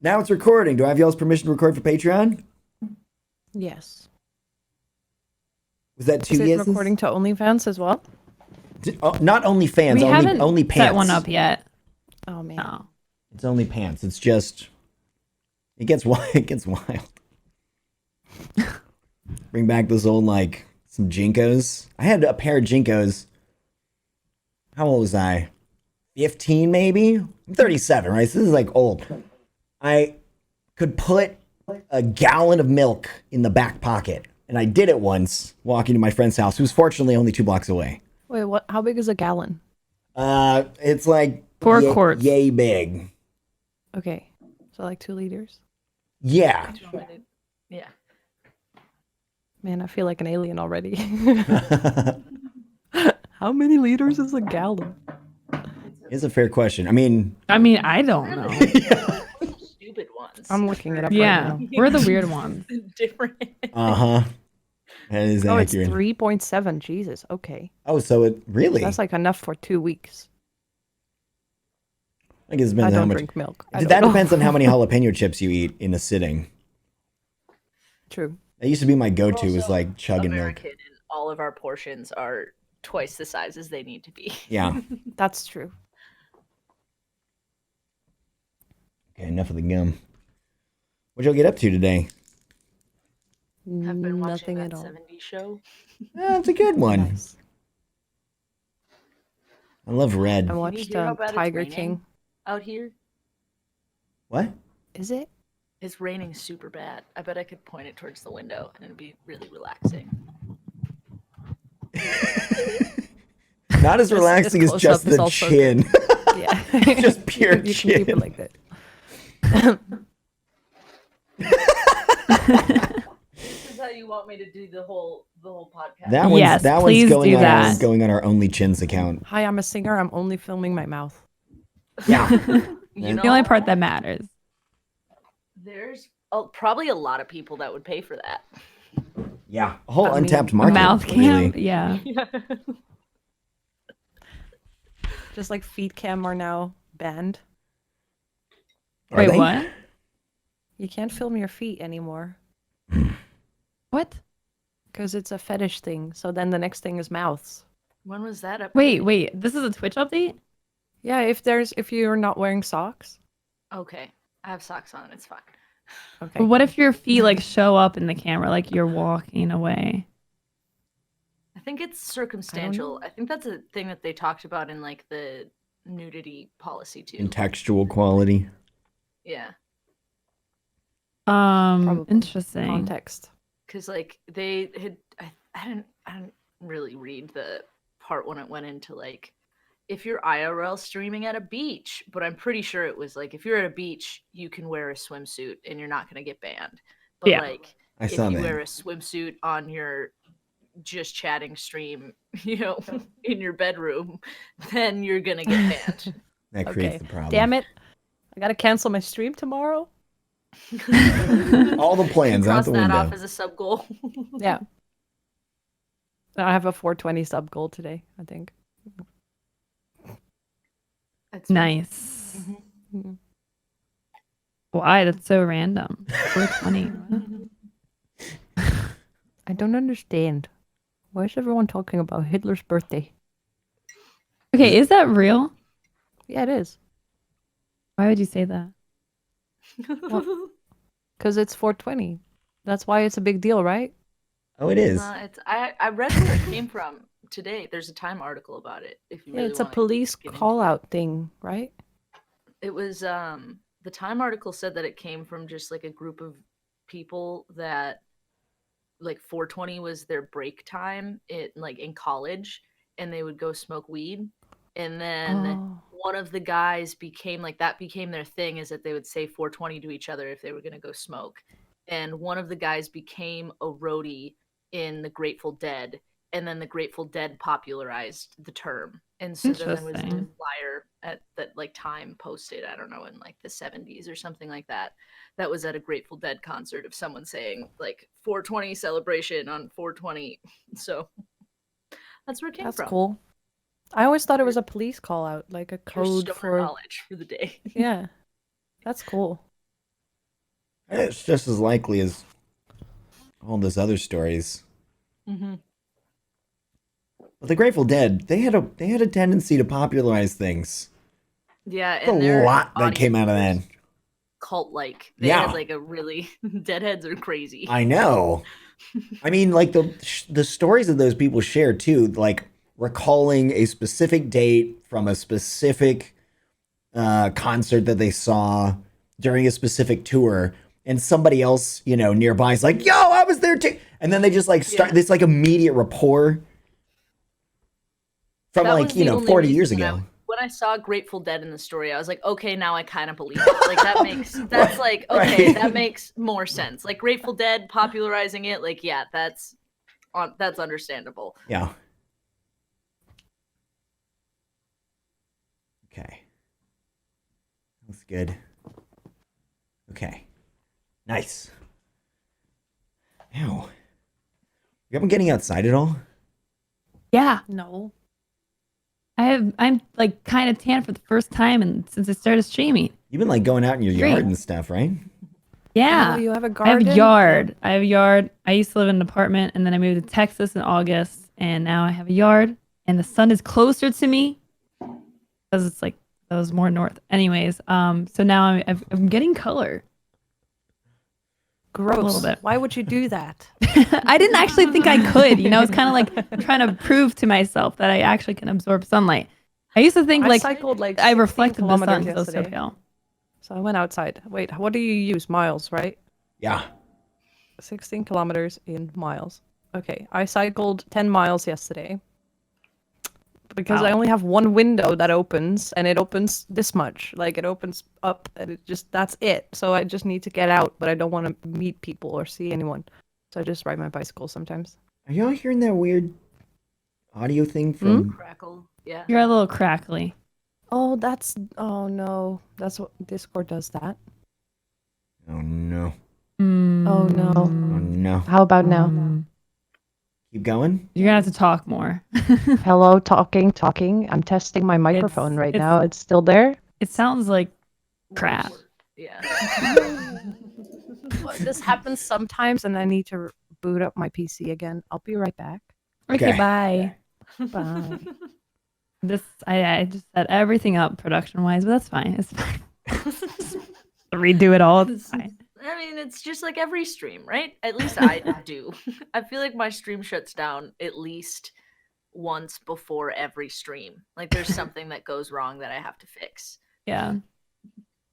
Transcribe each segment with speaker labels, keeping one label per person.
Speaker 1: Now it's recording. Do I have y'all's permission to record for Patreon?
Speaker 2: Yes.
Speaker 1: Was that 2
Speaker 2: Is it
Speaker 1: yeses?
Speaker 2: recording to OnlyFans as well?
Speaker 1: Not only fans,
Speaker 3: We
Speaker 1: only
Speaker 3: haven't
Speaker 1: only
Speaker 3: set
Speaker 1: pants.
Speaker 3: one up yet.
Speaker 2: Oh man.
Speaker 3: No.
Speaker 1: It's only pants. It's just it gets wild. It gets wild. Bring back those old some Jinkos. I had a pair of Jinkos. How old was I? 15 maybe? I'm 37, right? So this is old. I could put a gallon of milk in the back pocket. And I did it once, walking to my friend's house, who's fortunately only 2 blocks away.
Speaker 2: Wait, what? How big is a gallon?
Speaker 1: It's like
Speaker 3: 4 quarts.
Speaker 1: Yay big.
Speaker 2: Okay, so like 2 liters.
Speaker 1: Yeah.
Speaker 4: Yeah.
Speaker 2: Man, I feel like an alien already. How many liters is a gallon?
Speaker 1: It's a fair question. I mean,
Speaker 3: I don't know.
Speaker 4: Stupid ones.
Speaker 2: I'm looking it up
Speaker 3: Yeah,
Speaker 2: right now.
Speaker 3: we're the weird ones.
Speaker 4: Different.
Speaker 1: uh-huh. That is
Speaker 2: Oh, it's
Speaker 1: accurate.
Speaker 2: 3.7. Jesus. Okay,
Speaker 1: Oh, so it really?
Speaker 2: that's like enough for 2 weeks.
Speaker 1: I guess it
Speaker 2: I
Speaker 1: depends on how
Speaker 2: don't
Speaker 1: much.
Speaker 2: drink milk. I
Speaker 1: That
Speaker 2: don't know.
Speaker 1: depends on how many jalapeno chips you eat in a sitting.
Speaker 2: True.
Speaker 1: That used to be my go-to,
Speaker 4: Also,
Speaker 1: was like chugging milk.
Speaker 4: American, and all of our portions are twice the size as they need to be.
Speaker 1: Yeah.
Speaker 2: That's true.
Speaker 1: Okay, enough of the gum. What'd y'all get up to today?
Speaker 4: I've been watching
Speaker 2: Nothing
Speaker 4: that
Speaker 2: at all.
Speaker 4: 70s show.
Speaker 1: It's a good one.
Speaker 2: Nice.
Speaker 1: I love Red.
Speaker 2: I
Speaker 4: Can you
Speaker 2: watched
Speaker 4: hear how bad it's
Speaker 2: Tiger
Speaker 4: raining
Speaker 2: King.
Speaker 4: out here?
Speaker 1: What?
Speaker 2: Is it?
Speaker 4: It's raining super bad. I bet I could point it towards the window and it'd be really relaxing.
Speaker 1: Not as relaxing as
Speaker 2: close
Speaker 1: just
Speaker 2: up is
Speaker 1: the
Speaker 2: also
Speaker 1: chin.
Speaker 2: Yeah.
Speaker 1: Just pure
Speaker 2: You can keep
Speaker 1: chin.
Speaker 2: it like that.
Speaker 4: This is how you want me to do the whole podcast.
Speaker 1: That one's,
Speaker 3: Yes,
Speaker 1: that one's
Speaker 3: please
Speaker 1: going
Speaker 3: do
Speaker 1: on our,
Speaker 3: that.
Speaker 1: going on our Only Chins account.
Speaker 2: Hi, I'm a singer. I'm only filming my mouth.
Speaker 1: Yeah.
Speaker 4: You
Speaker 3: The only
Speaker 4: know,
Speaker 3: part that matters.
Speaker 4: there's probably a lot of people that would pay for that.
Speaker 1: Yeah. A whole
Speaker 2: I mean,
Speaker 1: untapped
Speaker 2: a
Speaker 1: market.
Speaker 3: Mouth cam.
Speaker 1: really.
Speaker 3: Yeah.
Speaker 2: Just like feet cam are now banned.
Speaker 1: Are
Speaker 3: Wait,
Speaker 1: they?
Speaker 3: what?
Speaker 2: You can't film your feet anymore
Speaker 3: What?
Speaker 2: because it's a fetish thing. So then the next thing is mouths.
Speaker 4: When was that up?
Speaker 3: Wait. This is a Twitch update?
Speaker 2: Yeah, if you're not wearing socks.
Speaker 4: Okay. I have socks on. It's fine.
Speaker 2: Okay.
Speaker 3: But what if your feet show up in the camera like you're walking away?
Speaker 4: I think it's circumstantial. I think that's a thing that they talked about in the nudity policy too.
Speaker 1: Contextual quality.
Speaker 4: Yeah.
Speaker 2: Probably.
Speaker 3: Interesting.
Speaker 4: Because
Speaker 2: Context.
Speaker 4: they had I didn't really read the part when it went into if you're IRL streaming at a beach, but I'm pretty sure it was if you're at a beach you can wear a swimsuit and you're not gonna get banned. But
Speaker 3: Yeah.
Speaker 1: I
Speaker 4: if
Speaker 1: saw
Speaker 4: you
Speaker 1: that.
Speaker 4: wear a swimsuit on your just chatting stream, in your bedroom, then you're gonna get banned.
Speaker 1: That creates
Speaker 2: Okay.
Speaker 1: the problem.
Speaker 2: Damn it! I gotta cancel my stream tomorrow.
Speaker 1: All the plans out
Speaker 4: Cross
Speaker 1: the
Speaker 4: that
Speaker 1: window.
Speaker 4: off as a sub goal.
Speaker 2: Yeah. I have a 420 sub goal today, I think.
Speaker 4: That's fine.
Speaker 3: Nice.
Speaker 2: Mhm.
Speaker 3: Why? That's so random. 420.
Speaker 2: I don't understand. Why is everyone talking about Hitler's birthday?
Speaker 3: Okay, is that real?
Speaker 2: Yeah, it is.
Speaker 3: Why would you say that?
Speaker 2: Because it's 420. That's why it's a big deal, right?
Speaker 1: Oh, it is.
Speaker 4: I read where it came from today. There's a Time article about it. If you
Speaker 2: Yeah,
Speaker 4: really
Speaker 2: it's a
Speaker 4: wanna
Speaker 2: police
Speaker 4: get into
Speaker 2: call out thing, right?
Speaker 4: It was the Time article said that it came from just a group of people that 420 was their break time in college, and they would go smoke weed, and then
Speaker 2: Oh.
Speaker 4: one of the guys became that became their thing, is that they would say 420 to each other if they were going to go smoke, and one of the guys became a roadie in the Grateful Dead, and then the Grateful Dead popularized the term, and so then there was a
Speaker 3: Interesting.
Speaker 4: flyer that Time posted, I don't know, in the 70s or something like that, that was at a Grateful Dead concert of someone saying 420 celebration on 420. So that's where it came
Speaker 2: That's
Speaker 4: from.
Speaker 2: cool. I always thought it was a police call out, like a
Speaker 4: Your
Speaker 2: code
Speaker 4: stoner
Speaker 2: for.
Speaker 4: knowledge for the day.
Speaker 2: Yeah. That's cool.
Speaker 1: It's just as likely as all those other stories.
Speaker 4: Mm-hmm.
Speaker 1: But the Grateful Dead, they had a tendency to popularize things.
Speaker 4: Yeah,
Speaker 1: There's
Speaker 4: and
Speaker 1: a
Speaker 4: their
Speaker 1: lot that came out of
Speaker 4: audience
Speaker 1: that.
Speaker 4: was cult-like. They
Speaker 1: Yeah.
Speaker 4: had like a really Deadheads are crazy.
Speaker 1: I know. I mean, like the stories that those people share too, like recalling a specific date from a specific concert that they saw during a specific tour, and somebody else, nearby is like, "Yo, I was there too," and then they just like start
Speaker 4: Yeah.
Speaker 1: this like immediate rapport from
Speaker 4: That
Speaker 1: like
Speaker 4: was the only
Speaker 1: 40
Speaker 4: reason
Speaker 1: years
Speaker 4: when
Speaker 1: ago.
Speaker 4: when I saw Grateful Dead in the story, I was like, okay, now I kind of believe it. Like that's like okay,
Speaker 1: Right.
Speaker 4: that makes more sense. Like Grateful Dead popularizing it, like yeah, that's understandable.
Speaker 1: Yeah. Okay. That's good. Okay. Nice. Ew. You haven't getting outside at all?
Speaker 3: Yeah.
Speaker 2: No.
Speaker 3: I'm like kind of tan for the first time and since I started streaming.
Speaker 1: You've been like going out in your
Speaker 3: Great.
Speaker 1: yard and stuff, right?
Speaker 3: Yeah.
Speaker 2: Oh, you have a
Speaker 3: I
Speaker 2: garden?
Speaker 3: have a yard. I have a yard. I used to live in an apartment and then I moved to Texas in August and now I have a yard and the sun is closer to me because it's like that was more north. Anyways, so now I'm getting color.
Speaker 2: Gross.
Speaker 3: A little bit.
Speaker 2: Why would you do that?
Speaker 3: I didn't actually think I could. It's kind of like trying to prove to myself that I actually can absorb sunlight. I used to think
Speaker 2: I
Speaker 3: like
Speaker 2: cycled like
Speaker 3: I
Speaker 2: 16
Speaker 3: reflected the sun,
Speaker 2: kilometers
Speaker 3: so it's so
Speaker 2: yesterday.
Speaker 3: pale.
Speaker 2: So I went outside. Wait, what do you use? Miles, right?
Speaker 1: Yeah.
Speaker 2: 16 kilometers in miles. Okay, I cycled 10 miles yesterday because I
Speaker 3: Wow.
Speaker 2: only have one window that opens and it opens this much. Like it opens up and that's it. So I just need to get out, but I don't want to meet people or see anyone. So I just ride my bicycle sometimes.
Speaker 1: Are y'all hearing that weird audio thing from
Speaker 4: Crackle. Yeah.
Speaker 3: You're a little crackly.
Speaker 2: Oh, oh no. That's what Discord does that.
Speaker 1: Oh no.
Speaker 2: Oh no.
Speaker 1: Oh no.
Speaker 2: How about now?
Speaker 1: Keep going?
Speaker 3: You're gonna have to talk more.
Speaker 2: Hello, talking. I'm testing my microphone right now. It's still there?
Speaker 3: It sounds like crap.
Speaker 4: Yeah.
Speaker 2: This happens sometimes and I need to boot up my PC again. I'll be right back.
Speaker 3: Okay,
Speaker 1: Okay.
Speaker 3: bye.
Speaker 2: Bye.
Speaker 3: I just set everything up production wise, but that's fine. It's fine. Redo it all. It's fine.
Speaker 4: I mean, it's just like every stream, right? At least I do. I feel like my stream shuts down at least once before every stream. Like there's something that goes wrong that I have to fix.
Speaker 3: Yeah.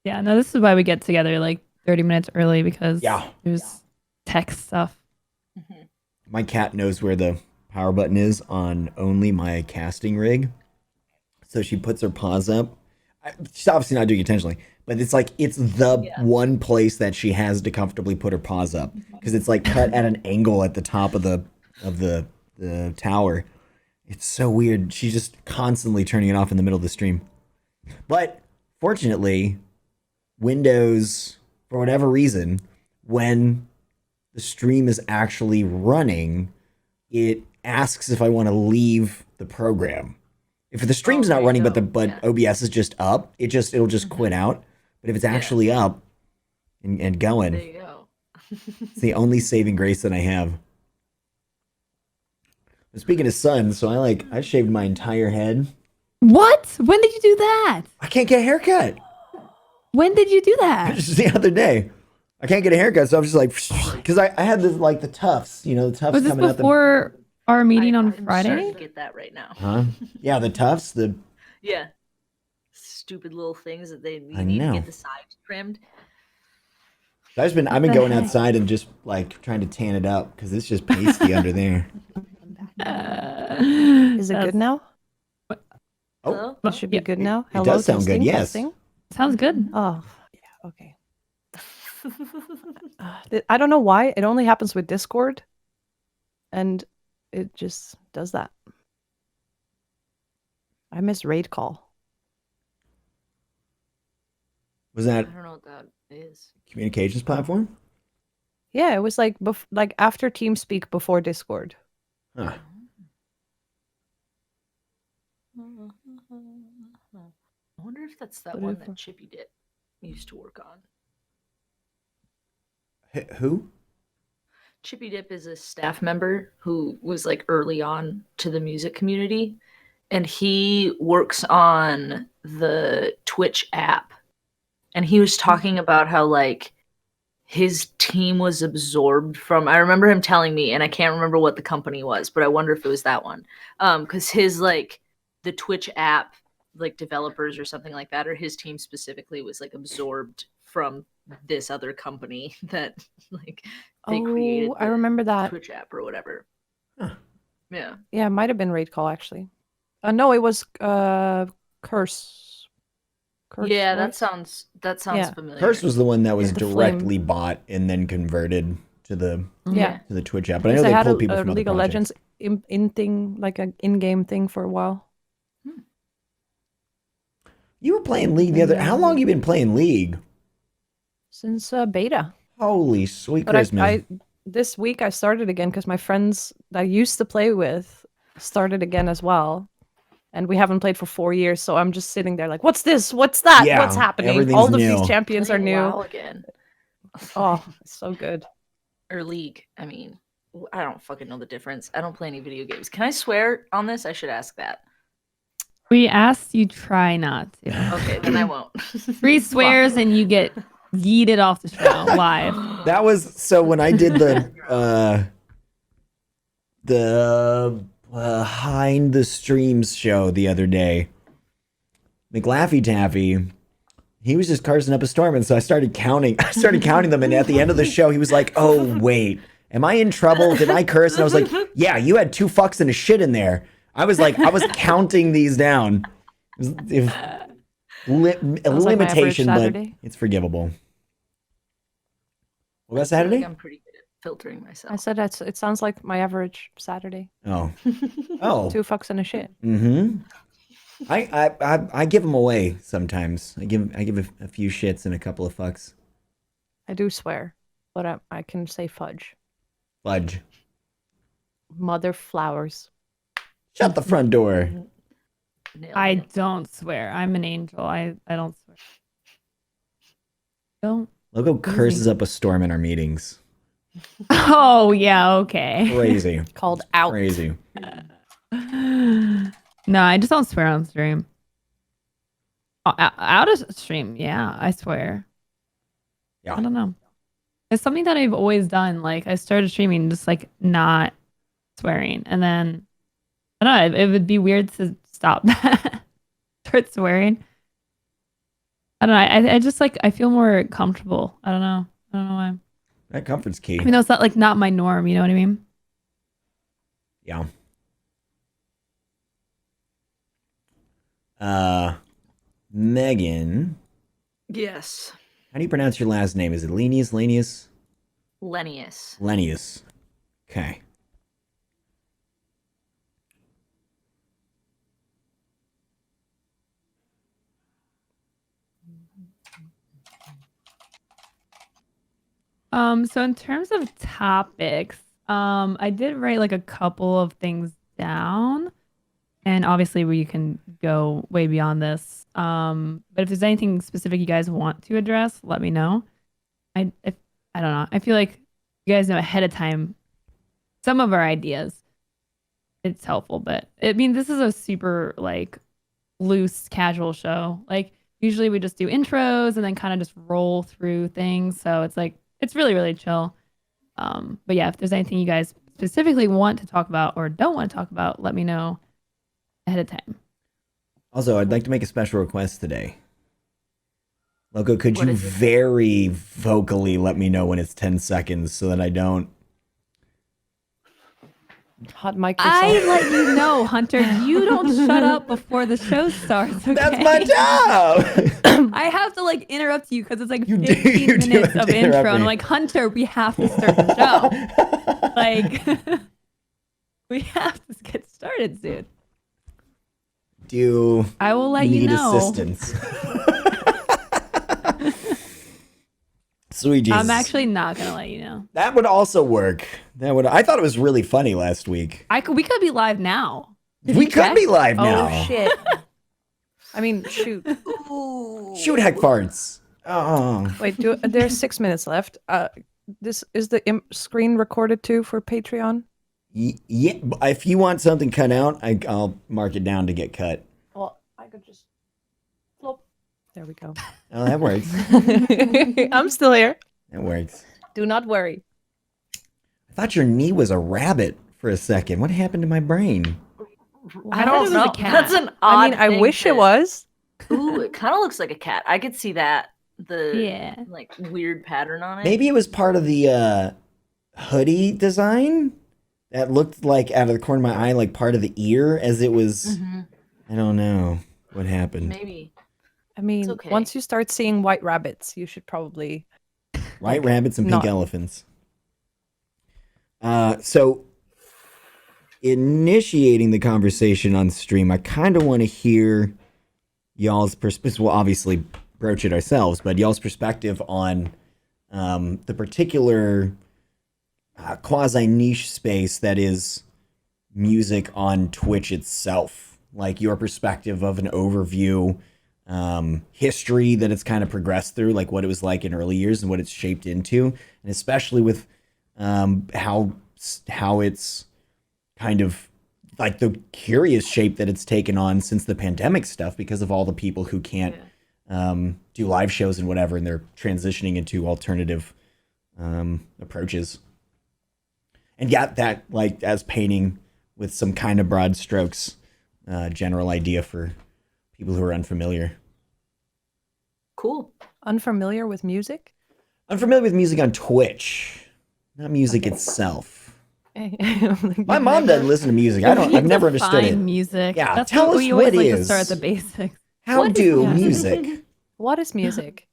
Speaker 3: Yeah. No, this is why we get together like 30 minutes early because there's tech stuff.
Speaker 4: Mm-hmm.
Speaker 1: My cat knows where the power button is on only my casting rig. So she puts her paws up. She's obviously not doing it intentionally, but it's like it's the one place that she has to comfortably put her paws up because it's like cut at an angle at the top of the tower. It's so weird. She's just constantly turning it off in the middle of the stream. But fortunately, Windows, for whatever reason, when the stream is actually running, it asks if I want to leave the program. If the stream's not running, but OBS is just up, it'll just quit out. But if it's actually up and going,
Speaker 4: there you go.
Speaker 1: it's the only saving grace that I have. But speaking of sun, so I shaved my entire head.
Speaker 3: What? When did you do that?
Speaker 1: I can't get a haircut.
Speaker 3: When did you do that?
Speaker 1: Just the other day. I can't get a haircut, so I'm just like, because I had this like the tufts, the tufts
Speaker 3: Was this
Speaker 1: coming out.
Speaker 3: before our meeting on
Speaker 4: I'm
Speaker 3: Friday?
Speaker 4: starting to get that right now.
Speaker 1: Huh? Yeah, the tufts.
Speaker 4: Yeah. Stupid little things that you
Speaker 1: I
Speaker 4: need to
Speaker 1: know.
Speaker 4: get the sides trimmed.
Speaker 1: I've been
Speaker 3: the
Speaker 1: going
Speaker 3: heck?
Speaker 1: outside and just like trying to tan it up because it's just pasty under there.
Speaker 2: Is it good now?
Speaker 1: Oh,
Speaker 2: It should be good now.
Speaker 1: It does sound good, yes.
Speaker 2: Testing.
Speaker 3: Sounds good.
Speaker 2: Oh, yeah, okay. I don't know why. It only happens with Discord. And it just does that. I miss raid call.
Speaker 1: Was
Speaker 4: I
Speaker 1: that
Speaker 4: don't know what that is.
Speaker 1: communications platform?
Speaker 2: Yeah, it was like like after TeamSpeak before Discord.
Speaker 1: Huh.
Speaker 4: I wonder if that's that one that Chippy used to work on.
Speaker 1: Who?
Speaker 4: Chippy Dip is a staff member who was like early on to the music community, and he works on the Twitch app. And he was talking about how like his team was absorbed from, I remember him telling me, and I can't remember what the company was, but I wonder if it was that one. Because his like the Twitch app like developers or something like that, or his team specifically was like absorbed from this other company that like they created
Speaker 2: I remember that.
Speaker 4: Twitch app or whatever.
Speaker 1: Huh.
Speaker 4: Yeah.
Speaker 2: Yeah, it might have been Raid Call actually. No, it was Curse.
Speaker 4: Yeah, that
Speaker 2: Voice?
Speaker 4: sounds
Speaker 2: Yeah.
Speaker 4: familiar.
Speaker 1: Curse was the one that was
Speaker 2: The Flame.
Speaker 1: directly bought and then converted to the
Speaker 2: Yeah.
Speaker 1: to the Twitch app. But I
Speaker 2: Because
Speaker 1: know they
Speaker 2: had
Speaker 1: pulled people
Speaker 2: a
Speaker 1: from other
Speaker 2: League of
Speaker 1: projects.
Speaker 2: Legends in thing, like an in-game thing for a while.
Speaker 1: You were playing League the other. How long you been playing League?
Speaker 2: Since beta.
Speaker 1: Holy sweet
Speaker 2: But
Speaker 1: Christmas!
Speaker 2: I this week I started again because my friends that I used to play with started again as well. And we haven't played for 4 years, so I'm just sitting there like, what's this? What's that?
Speaker 1: Yeah,
Speaker 2: What's happening?
Speaker 1: everything's
Speaker 2: All of
Speaker 1: new.
Speaker 2: these champions are
Speaker 4: Playing
Speaker 2: new.
Speaker 4: WoW again.
Speaker 2: Oh, it's so good.
Speaker 4: Or League. I mean, I don't fucking know the difference. I don't play any video games. Can I swear on this? I should ask that.
Speaker 3: We asked you try not to.
Speaker 4: Okay, then I won't.
Speaker 3: 3 swears and you get yeeted off the show live.
Speaker 1: That was so when I did the behind the streams show the other day. McLaffy Taffy, he was just cursing up a storm, and so I started counting. I started counting them, and at the end of the show, he was like, "Oh wait, am I in trouble? Did I curse?" And I was like, "Yeah, you had 2 fucks and a shit in there." I was counting these down. It was a
Speaker 2: Sounds like my average
Speaker 1: limitation, but
Speaker 2: Saturday.
Speaker 1: it's forgivable. What about
Speaker 4: I feel like
Speaker 1: Saturday?
Speaker 4: I'm pretty good at filtering myself.
Speaker 2: I said it sounds like my average Saturday.
Speaker 1: Oh, oh.
Speaker 2: 2 fucks and a shit.
Speaker 1: Mm-hmm. I give them away sometimes. I give a few shits and a couple of fucks.
Speaker 2: I do swear, but I can say fudge.
Speaker 1: Fudge.
Speaker 2: Mother flowers.
Speaker 1: Shut the front door.
Speaker 4: Nailed
Speaker 3: I
Speaker 4: it.
Speaker 3: don't swear. I'm an angel. I don't swear. Don't.
Speaker 1: Logo curses up a storm in our meetings.
Speaker 3: Oh yeah, okay.
Speaker 1: Crazy.
Speaker 2: Called out.
Speaker 1: Crazy.
Speaker 3: No, I just don't swear on stream. Out of stream, yeah, I swear.
Speaker 1: Yeah.
Speaker 3: I don't know. It's something that I've always done. Like I started streaming just like not swearing, and then I don't know. It would be weird to stop that, start swearing. I don't know. I just like I feel more comfortable. I don't know. I don't know why.
Speaker 1: That comfort's key.
Speaker 3: I mean, it's not like not my norm. You know what I mean?
Speaker 1: Yeah. Megan,
Speaker 4: Yes.
Speaker 1: how do you pronounce your last name? Is it Lenius? Lenius?
Speaker 4: Lenius.
Speaker 1: Lenius. Okay.
Speaker 3: So in terms of topics, I did write like a couple of things down, and obviously we can go way beyond this. But if there's anything specific you guys want to address, let me know. I don't know. I feel like you guys know ahead of time some of our ideas. It's helpful, but I mean, this is a super like loose, casual show. Like usually we just do intros and then kind of just roll through things. So it's like it's really, really chill. But yeah, if there's anything you guys specifically want to talk about or don't want to talk about, let me know ahead of time.
Speaker 1: Also, I'd like to make a special request today. Loco, could
Speaker 4: What
Speaker 1: you
Speaker 4: is it?
Speaker 1: very vocally let me know when it's 10 seconds so that I don't...
Speaker 2: Hot mic
Speaker 3: I
Speaker 2: yourself.
Speaker 3: let you know, Hunter. You don't shut up before the show starts. Okay?
Speaker 1: That's my job!
Speaker 3: I have to like interrupt you because it's like
Speaker 1: You do-
Speaker 3: 15
Speaker 1: you do
Speaker 3: minutes
Speaker 1: have
Speaker 3: of
Speaker 1: to interrupt
Speaker 3: intro. And
Speaker 1: me.
Speaker 3: I'm like, Hunter, we have to start the show. Like, we have to get started soon.
Speaker 1: Do
Speaker 3: I will let you
Speaker 1: need
Speaker 3: know.
Speaker 1: assistance? Sweet Jesus.
Speaker 3: I'm actually not gonna let you know.
Speaker 1: That would also work. That would. I thought it was really funny last week.
Speaker 3: We could be live now. Did
Speaker 1: We
Speaker 3: you
Speaker 1: could
Speaker 3: check?
Speaker 1: be live now.
Speaker 2: Oh shit. I mean, shoot.
Speaker 1: Shoot, heck farts. Oh.
Speaker 2: Wait, there's 6 minutes left. this is the screen recorded too for Patreon?
Speaker 1: Yeah, if you want something cut out, I'll mark it down to get cut.
Speaker 2: Well, I could just flop. There we go.
Speaker 1: Oh, that works.
Speaker 2: I'm still here.
Speaker 1: That works.
Speaker 2: Do not worry.
Speaker 1: I thought your knee was a rabbit for a second. What happened to my brain?
Speaker 3: I thought it was a cat.
Speaker 4: That's an
Speaker 2: I
Speaker 4: odd
Speaker 2: mean, I
Speaker 4: thing
Speaker 2: wish
Speaker 4: to-
Speaker 2: it was.
Speaker 4: Ooh, it kind of looks like a cat. I could see that. The
Speaker 3: Yeah.
Speaker 4: like weird pattern on it.
Speaker 1: Maybe it was part of the hoodie design that looked like out of the corner of my eye, like part of the ear, as it was. I don't know what happened.
Speaker 4: Maybe.
Speaker 2: I mean,
Speaker 4: okay.
Speaker 2: once you start seeing white rabbits, you should probably.
Speaker 1: White rabbits and pink
Speaker 2: not-
Speaker 1: elephants. So initiating the conversation on stream, I kind of want to hear y'all's perspective. We'll obviously broach it ourselves, but y'all's perspective on the particular quasi niche space that is music on Twitch itself. Like your perspective of an overview, history that it's kind of progressed through, like what it was like in early years and what it's shaped into, and especially with how it's kind of like the curious shape that it's taken on since the pandemic stuff, because of all the people who can't do live shows and whatever, and they're transitioning into alternative approaches. And yeah, that, like, as painting with some kind of broad strokes, general idea for people who are unfamiliar.
Speaker 4: Cool.
Speaker 2: Unfamiliar with music?
Speaker 1: Unfamiliar with music on Twitch, not music itself. My mom doesn't listen to music. I've never understood it.
Speaker 3: Music.
Speaker 1: Yeah,
Speaker 3: That's
Speaker 1: tell
Speaker 3: what
Speaker 1: us
Speaker 3: we always
Speaker 1: what
Speaker 3: like to
Speaker 1: is.
Speaker 3: start at the basics.
Speaker 1: How
Speaker 2: What is
Speaker 1: do
Speaker 3: music?
Speaker 1: music?
Speaker 2: What is music?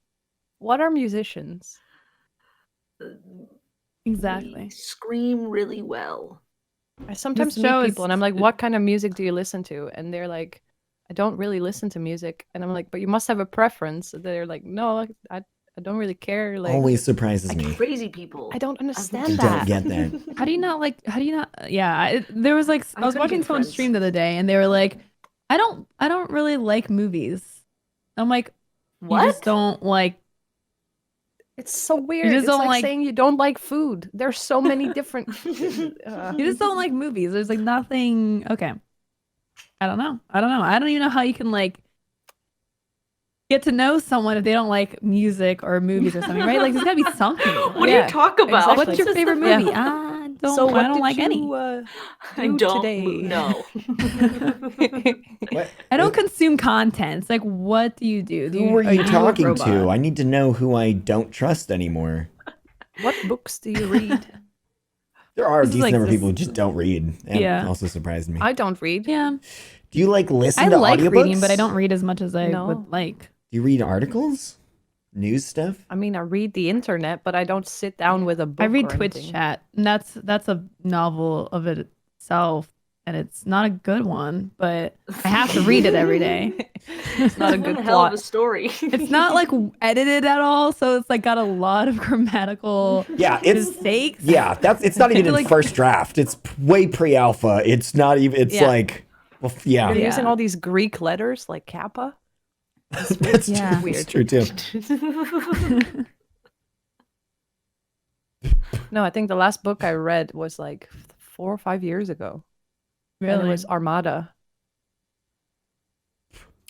Speaker 2: What are musicians?
Speaker 3: Exactly.
Speaker 4: We scream really well.
Speaker 2: I sometimes
Speaker 3: This
Speaker 2: meet
Speaker 3: show is-
Speaker 2: people and I'm like, what kind of music do you listen to? And they're like, I don't really listen to music. And I'm like, but you must have a preference. They're like, no, I don't really care. Like,
Speaker 1: Always surprises
Speaker 4: Like
Speaker 1: me.
Speaker 4: crazy people.
Speaker 2: I don't understand
Speaker 1: I
Speaker 2: that.
Speaker 1: don't get that.
Speaker 3: How do you not like? How do you not? Yeah, there was like I
Speaker 4: I
Speaker 3: was
Speaker 4: couldn't
Speaker 3: watching
Speaker 4: get
Speaker 3: someone
Speaker 4: friends.
Speaker 3: stream the other day, and they were like, I don't really like movies. I'm like, you
Speaker 4: What?
Speaker 3: just don't like.
Speaker 2: It's so weird.
Speaker 3: just
Speaker 2: It's
Speaker 3: don't
Speaker 2: like,
Speaker 3: like-
Speaker 2: saying you don't like food. There's so many different.
Speaker 3: You just don't like movies. There's like nothing. Okay, I don't know. I don't even know how you can like get to know someone if they don't like music or movies or something, right? Like there's gotta be something.
Speaker 4: What do
Speaker 2: Yeah,
Speaker 4: you talk about?
Speaker 2: exactly.
Speaker 3: What's your favorite
Speaker 2: Yeah.
Speaker 3: movie?
Speaker 2: So what
Speaker 3: I don't
Speaker 2: did
Speaker 3: like
Speaker 2: you,
Speaker 3: any.
Speaker 4: I
Speaker 2: do
Speaker 4: don't
Speaker 2: today?
Speaker 4: know.
Speaker 1: What?
Speaker 3: I don't consume content. It's like, what do you do?
Speaker 1: Who were you
Speaker 3: a
Speaker 1: talking
Speaker 3: robot?
Speaker 1: to? I need to know who I don't trust anymore.
Speaker 2: What books do you read?
Speaker 1: There are a
Speaker 3: This is
Speaker 1: decent
Speaker 3: like
Speaker 1: number of
Speaker 3: this-
Speaker 1: people who just don't read. That
Speaker 3: Yeah.
Speaker 1: also surprised me.
Speaker 2: I don't read.
Speaker 3: Yeah,
Speaker 1: Do you like listen
Speaker 3: I
Speaker 1: to
Speaker 3: like
Speaker 1: audiobooks?
Speaker 3: reading, but I don't read as much as I
Speaker 2: No.
Speaker 3: would like.
Speaker 1: Do you read articles? News stuff?
Speaker 2: I mean, I read the internet, but I don't sit down with a book.
Speaker 3: I read
Speaker 2: or
Speaker 3: Twitch
Speaker 2: anything.
Speaker 3: chat, and that's a novel of it itself, and it's not a good one, but I have to read it every day.
Speaker 2: It's not a good
Speaker 4: One hell of
Speaker 2: plot.
Speaker 4: a story.
Speaker 3: It's not like edited at all, so it's like got a lot of grammatical
Speaker 1: Yeah, it's
Speaker 3: mistakes.
Speaker 1: it's not even in
Speaker 3: Like-
Speaker 1: first draft. It's way pre-alpha. It's not even. It's
Speaker 3: Yeah.
Speaker 1: like, well, yeah,
Speaker 2: You're
Speaker 3: Yeah.
Speaker 2: using all these Greek letters like kappa.
Speaker 1: that's
Speaker 3: Yeah.
Speaker 1: true. It's true too.
Speaker 2: No, I think the last book I read was like 4 or 5 years ago. And
Speaker 3: Really?
Speaker 2: it was Armada.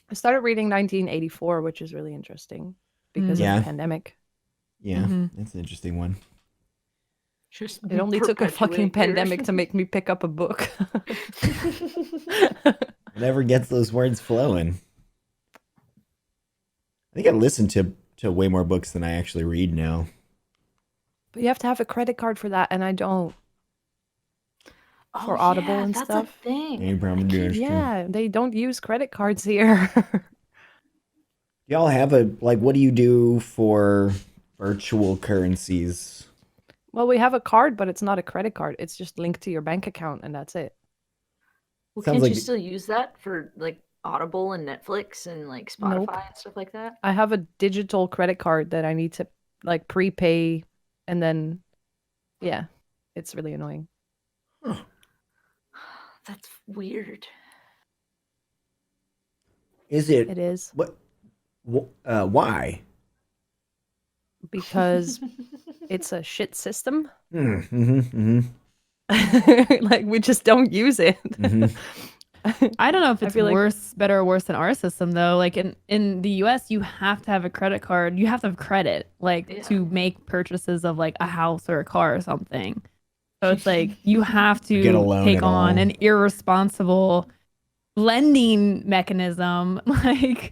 Speaker 2: I started reading 1984, which is really interesting because
Speaker 1: Yeah.
Speaker 2: of the pandemic.
Speaker 1: Yeah,
Speaker 3: Mhm.
Speaker 1: that's an interesting one.
Speaker 4: Just
Speaker 2: It only took a fucking
Speaker 4: perpetuate your-
Speaker 2: pandemic to make me pick up a book.
Speaker 1: Whatever gets those words flowing. I think I listen to way more books than I actually read now.
Speaker 2: But you have to have a credit card for that, and I don't.
Speaker 4: Oh,
Speaker 2: for Audible
Speaker 4: yeah,
Speaker 2: and
Speaker 4: that's
Speaker 2: stuff.
Speaker 4: A thing.
Speaker 1: Any problem doing it?
Speaker 2: Yeah, they don't use credit cards here.
Speaker 1: Y'all have a, like, what do you do for virtual currencies?
Speaker 2: Well, we have a card, but it's not a credit card. It's just linked to your bank account, and that's it.
Speaker 4: Well,
Speaker 1: Sounds
Speaker 4: can't
Speaker 1: like
Speaker 4: you
Speaker 1: it-
Speaker 4: still use that for like Audible and Netflix and like Spotify
Speaker 2: Nope.
Speaker 4: and stuff like that?
Speaker 2: I have a digital credit card that I need to like prepay, and then, yeah, it's really annoying.
Speaker 4: That's weird.
Speaker 1: Is it,
Speaker 2: It is
Speaker 1: what, why?
Speaker 2: because it's a shit system.
Speaker 1: Mm-hmm.
Speaker 2: Like we just don't use it.
Speaker 3: I don't know if
Speaker 2: I
Speaker 3: it's
Speaker 2: feel like-
Speaker 3: better or worse than our system though. Like in the US, you have to have a credit card. You have to have credit, like
Speaker 4: Yeah.
Speaker 3: to make purchases of like a house or a car or something. So it's like you have to
Speaker 1: Get a loan
Speaker 3: take
Speaker 1: at
Speaker 3: on
Speaker 1: all.
Speaker 3: an irresponsible lending mechanism, like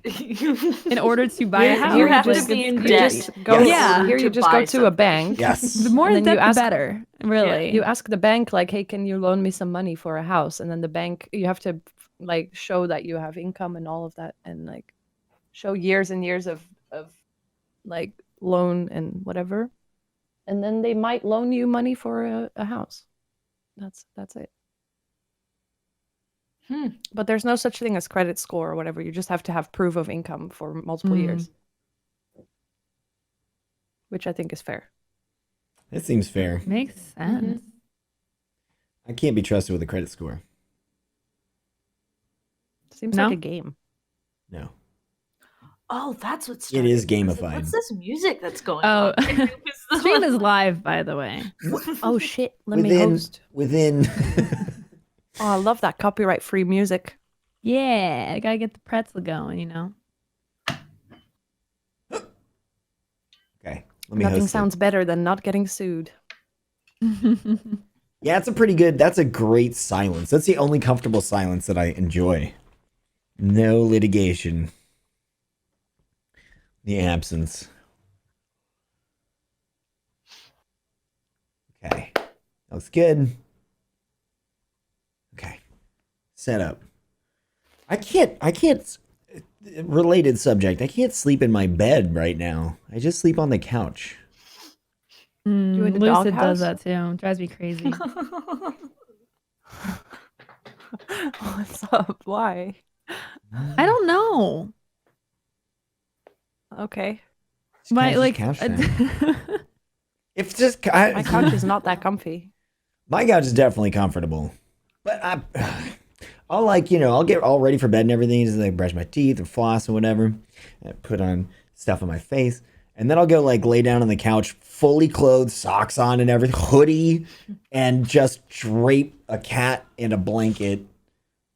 Speaker 3: in order to buy a house.
Speaker 4: You have
Speaker 3: Like,
Speaker 4: to be in
Speaker 2: You
Speaker 4: debt.
Speaker 2: just go.
Speaker 1: Yes.
Speaker 3: Yeah.
Speaker 2: Here you just go to a bank.
Speaker 1: Yes.
Speaker 3: the more
Speaker 2: And
Speaker 3: in
Speaker 2: then you
Speaker 3: depth, the
Speaker 2: ask-
Speaker 3: better. Really.
Speaker 2: You ask the bank like, "Hey, can you loan me some money for a house?" And then the bank, you have to like show that you have income and all of that, and like show years and years of like loan and whatever, and then they might loan you money for a house. That's it. But there's no such thing as credit score or whatever. You just have to have proof of income for multiple years, which I think is fair.
Speaker 1: That seems fair.
Speaker 3: Makes sense.
Speaker 1: I can't be trusted with a credit score.
Speaker 2: Seems
Speaker 3: No?
Speaker 2: like a game.
Speaker 1: No.
Speaker 4: Oh, that's what's.
Speaker 1: It is
Speaker 4: starting. I was like,
Speaker 1: gamified.
Speaker 4: What's this music that's going
Speaker 3: Oh.
Speaker 4: on? It was the-
Speaker 3: Stream is live, by the way.
Speaker 2: Oh shit! Let me host.
Speaker 1: Within.
Speaker 2: Oh, I love that copyright-free music.
Speaker 3: Yeah, I gotta get the pretzel going, you know.
Speaker 1: Okay. Let me
Speaker 2: Nothing
Speaker 1: host
Speaker 2: sounds better than not getting sued.
Speaker 1: it. Yeah, it's a pretty good. That's a great silence. That's the only comfortable silence that I enjoy. No litigation. The absence. Okay. That looks good. Okay. Setup. I can't related subject. I can't sleep in my bed right now. I just sleep on the couch.
Speaker 2: You in the
Speaker 3: Lucid
Speaker 2: doghouse?
Speaker 3: does that too. Drives me crazy.
Speaker 2: What's up? Why?
Speaker 3: I don't know.
Speaker 2: Okay.
Speaker 3: My
Speaker 1: Couch is
Speaker 3: like
Speaker 1: couch time. If just I,
Speaker 2: My couch is not that comfy.
Speaker 1: my couch is definitely comfortable, but I'll I'll get all ready for bed and everything. Just like brush my teeth and floss and whatever. And put on stuff on my face, and then I'll go like lay down on the couch, fully clothed, socks on and everything, hoodie, and just drape a cat and a blanket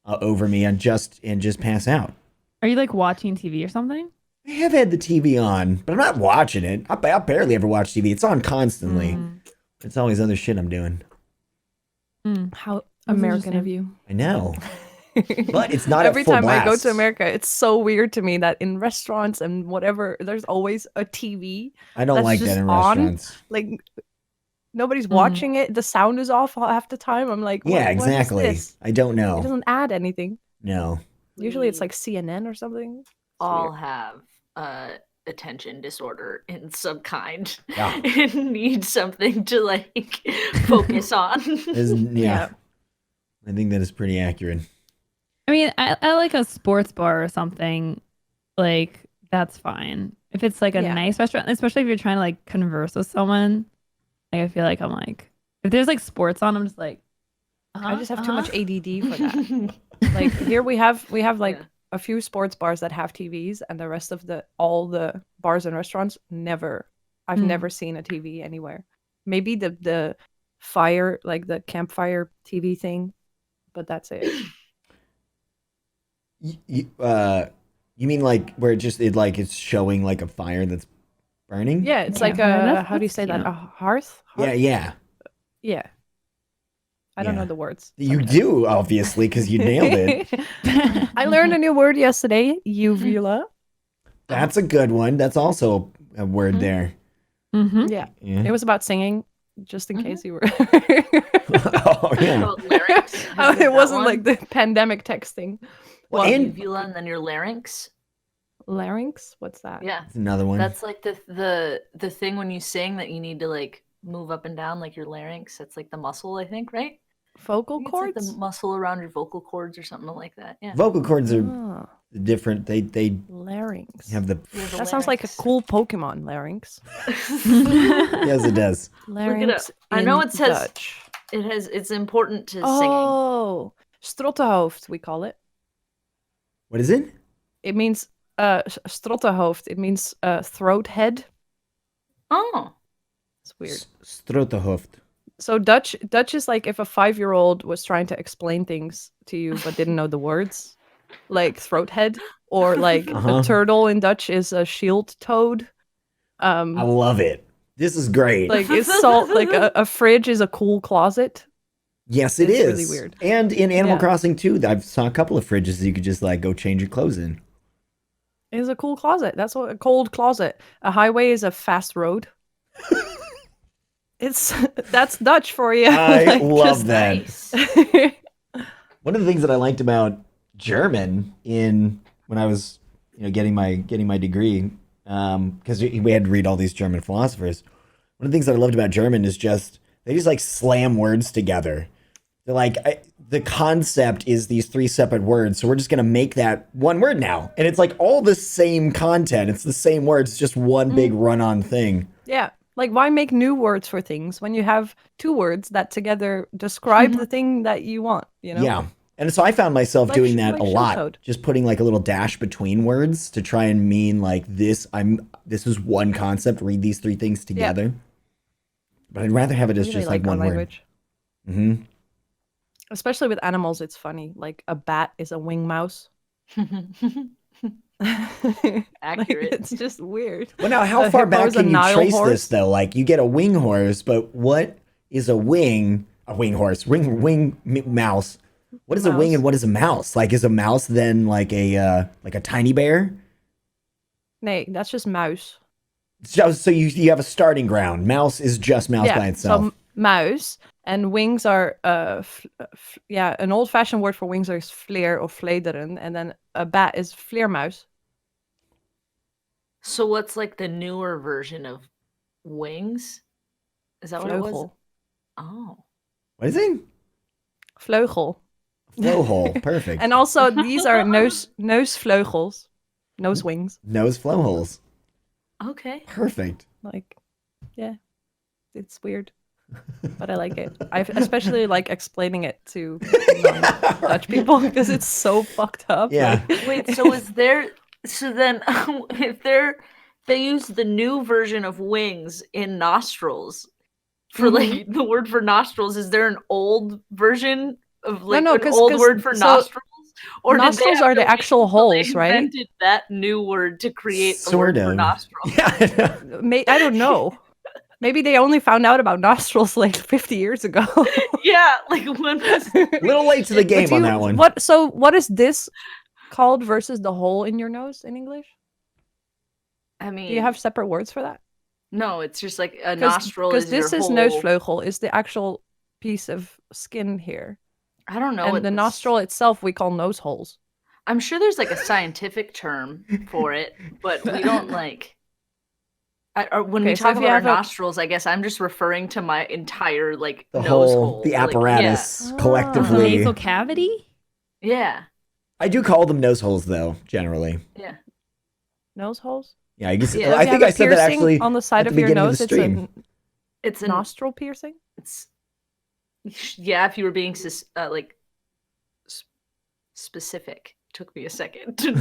Speaker 1: over me and just pass out.
Speaker 3: Are you like watching TV or something?
Speaker 1: I have had the TV on, but I'm not watching it. I barely ever watch TV. It's on constantly. It's always other shit I'm doing.
Speaker 2: How
Speaker 3: That's
Speaker 2: American of
Speaker 3: interesting.
Speaker 2: you.
Speaker 1: I know. But it's not
Speaker 2: Every
Speaker 1: at full
Speaker 2: time I go
Speaker 1: blast.
Speaker 2: to America, it's so weird to me that in restaurants and whatever, there's always a TV.
Speaker 1: I don't
Speaker 2: that's
Speaker 1: like that
Speaker 2: just
Speaker 1: in
Speaker 2: on.
Speaker 1: restaurants.
Speaker 2: Like nobody's watching it. The sound is off half the time. I'm like,
Speaker 1: Yeah,
Speaker 2: what is
Speaker 1: exactly.
Speaker 2: this?
Speaker 1: I don't
Speaker 2: It
Speaker 1: know.
Speaker 2: doesn't add anything.
Speaker 1: No.
Speaker 2: Usually it's like CNN or something. It's
Speaker 4: all
Speaker 2: weird.
Speaker 4: have attention disorder in some kind
Speaker 1: Yeah.
Speaker 4: and need something to like focus on.
Speaker 1: Yeah. I think that is pretty accurate.
Speaker 3: I mean, I like a sports bar or something. Like that's fine. If it's like a
Speaker 2: Yeah.
Speaker 3: nice restaurant, especially if you're trying to like converse with someone, like I feel like I'm like, if there's like sports on, I'm just like,
Speaker 2: I just have too much ADD for that. Like here we have like
Speaker 4: Yeah.
Speaker 2: a few sports bars that have TVs, and the rest of all the bars and restaurants never. I've never seen a TV anywhere. Maybe the fire, like the campfire TV thing, but that's it.
Speaker 1: You mean like where it's showing like a fire that's burning?
Speaker 2: Yeah, it's like
Speaker 3: Campfire,
Speaker 2: a
Speaker 3: that's-
Speaker 2: how do you
Speaker 3: that's
Speaker 2: say that?
Speaker 3: cute.
Speaker 2: A hearth?
Speaker 1: Yeah, yeah.
Speaker 2: Yeah. I don't
Speaker 1: Yeah.
Speaker 2: know the words.
Speaker 1: You do, obviously, because you nailed it.
Speaker 2: I learned a new word yesterday. Uvula.
Speaker 1: That's a good one. That's also a word there.
Speaker 3: Mm-hmm.
Speaker 2: Yeah.
Speaker 1: Yeah.
Speaker 2: It was about singing, just in case you were.
Speaker 1: Oh, yeah.
Speaker 4: Oh, larynx. Have you
Speaker 2: It
Speaker 4: heard
Speaker 2: wasn't
Speaker 4: that
Speaker 2: like
Speaker 4: one?
Speaker 2: the pandemic texting.
Speaker 1: Well,
Speaker 2: Well,
Speaker 1: and
Speaker 4: Uvula and then your larynx.
Speaker 2: larynx? What's that?
Speaker 4: Yeah,
Speaker 1: that's another one.
Speaker 4: that's like the thing when you sing that you need to like move up and down, like your larynx. That's like the muscle, I think, right?
Speaker 2: Vocal
Speaker 4: I think it's like
Speaker 2: cords?
Speaker 4: the muscle around your vocal cords or something like that. Yeah.
Speaker 1: Vocal cords are
Speaker 2: Ah,
Speaker 1: different. They
Speaker 2: larynx.
Speaker 1: have the.
Speaker 4: You have a
Speaker 2: That sounds like a
Speaker 4: larynx.
Speaker 2: cool Pokemon, larynx.
Speaker 1: Yes, it does.
Speaker 2: Larynx.
Speaker 4: I know
Speaker 2: in
Speaker 4: it says
Speaker 2: Dutch.
Speaker 4: It's important to singing.
Speaker 2: Oh, strottenhoofd, we call it.
Speaker 1: What is it?
Speaker 2: It means strottenhoofd. It means throat head.
Speaker 4: Oh.
Speaker 2: It's weird.
Speaker 1: Strotehoofd.
Speaker 2: So Dutch is like if a 5-year-old was trying to explain things to you but didn't know the words, like throat head, or like
Speaker 1: Uh-huh.
Speaker 2: a turtle in Dutch is a shield toad.
Speaker 1: I love it. This is great.
Speaker 2: Like it's salt. Like a fridge is a cool closet.
Speaker 1: yes, it
Speaker 2: it's
Speaker 1: is.
Speaker 2: really weird.
Speaker 1: And in Animal
Speaker 2: Yeah.
Speaker 1: Crossing too, I've saw a couple of fridges you could just like go change your clothes in.
Speaker 2: Is a cool closet. That's what a cold closet. A highway is a fast road. That's Dutch for you.
Speaker 1: I
Speaker 2: Like,
Speaker 1: love
Speaker 2: just-
Speaker 1: that.
Speaker 4: Nice.
Speaker 1: One of the things that I liked about German when I was getting my degree, because we had to read all these German philosophers. One of the things that I loved about German is just they just like slam words together. They're like the concept is these 3 separate words, so we're just gonna make that one word now, and it's like all the same content. It's the same words, it's just one big run-on thing.
Speaker 2: Yeah. Like, why make new words for things when you have 2 words that together describe the thing that you want, you know?
Speaker 1: Yeah. And so I found myself
Speaker 2: Like
Speaker 1: doing that
Speaker 2: like
Speaker 1: a lot.
Speaker 2: shield-toed.
Speaker 1: Just putting like a little dash between words to try and mean like this is one concept, read these 3 things together. But I'd rather have it as
Speaker 2: I really
Speaker 1: just like one
Speaker 2: our
Speaker 1: word.
Speaker 2: language.
Speaker 1: Mm-hmm.
Speaker 2: Especially with animals, it's funny. Like a bat is a wing mouse. Like,
Speaker 4: Accurate.
Speaker 2: it's just weird.
Speaker 1: Well, now how
Speaker 2: A
Speaker 1: far
Speaker 2: hippo
Speaker 1: back
Speaker 2: is a
Speaker 1: can you
Speaker 2: Nile
Speaker 1: trace
Speaker 2: horse.
Speaker 1: this though? Like you get a wing horse, but what is a wing horse, wing mouse? What is a wing
Speaker 2: Mouse.
Speaker 1: and what is a mouse? Like is a mouse then like a tiny bear?
Speaker 2: Nay, that's just mouse.
Speaker 1: So you have a starting ground. Mouse is just mouse by itself.
Speaker 2: So mouse and wings are an old-fashioned word for wings is vleer or vlederen, and then a bat is vleermuis.
Speaker 4: So what's like the newer version of wings? Is that what it was?
Speaker 2: Vleugel.
Speaker 4: Oh.
Speaker 1: What is it?
Speaker 2: Vleugel.
Speaker 1: Flow hole. Perfect.
Speaker 2: And also these are noosvleugels. Nose wings.
Speaker 1: Nose flow holes.
Speaker 4: Okay.
Speaker 1: Perfect.
Speaker 2: Like, yeah. It's weird. But I like it. I especially like explaining it to non-Dutch people because it's so fucked up.
Speaker 1: Yeah.
Speaker 2: Like-
Speaker 4: Wait, so is there so then if they use the new version of wings in nostrils for like the word for nostrils, is there an old version of like
Speaker 2: no,
Speaker 4: an
Speaker 2: 'cause-
Speaker 4: old
Speaker 2: 'cause-
Speaker 4: word for
Speaker 2: so
Speaker 4: nostrils? Or did they
Speaker 2: nostrils
Speaker 4: have
Speaker 2: are
Speaker 4: to
Speaker 2: the
Speaker 4: wait
Speaker 2: actual
Speaker 4: until they
Speaker 2: holes, right?
Speaker 4: invented that new word to create the
Speaker 1: Sort
Speaker 4: word for
Speaker 1: of.
Speaker 4: nostrils?
Speaker 1: Yeah.
Speaker 2: I don't know. Maybe they only found out about nostrils like 50 years ago.
Speaker 4: Yeah, like when was
Speaker 1: Little late to the game on that one.
Speaker 2: What is this called versus the hole in your nose in English?
Speaker 4: I mean
Speaker 2: Do you have separate words for that?
Speaker 4: no, it's just like a nostril
Speaker 2: Because
Speaker 4: is
Speaker 2: this
Speaker 4: your
Speaker 2: is
Speaker 4: whole...
Speaker 2: noosvleugel is the actual piece of skin here.
Speaker 4: I don't know.
Speaker 2: And
Speaker 4: what
Speaker 2: the
Speaker 4: this-
Speaker 2: nostril itself we call nose holes.
Speaker 4: I'm sure there's like a scientific term for it, but we don't like. Or when we
Speaker 2: Okay, so
Speaker 4: talk
Speaker 2: if you
Speaker 4: about our
Speaker 2: have a-
Speaker 4: nostrils, I guess I'm just referring to my entire like
Speaker 1: The
Speaker 4: nose
Speaker 1: whole,
Speaker 4: hole,
Speaker 1: the
Speaker 4: like,
Speaker 1: apparatus
Speaker 2: Ah.
Speaker 1: collectively.
Speaker 3: Nasal cavity?
Speaker 4: Yeah,
Speaker 1: I do call them nose holes though, generally.
Speaker 4: yeah.
Speaker 2: Nose holes?
Speaker 1: Yeah, I guess
Speaker 4: Yeah.
Speaker 2: So if
Speaker 1: I
Speaker 2: you
Speaker 1: think
Speaker 2: have
Speaker 1: I
Speaker 2: a
Speaker 1: said that
Speaker 2: piercing
Speaker 1: actually
Speaker 2: on the side
Speaker 1: at
Speaker 2: of
Speaker 1: the
Speaker 2: your
Speaker 1: beginning of
Speaker 2: nose.
Speaker 1: the
Speaker 2: It's
Speaker 1: stream.
Speaker 4: It's
Speaker 2: a
Speaker 4: a
Speaker 2: nostril piercing.
Speaker 4: It's yeah. If you were being specific, took me a second to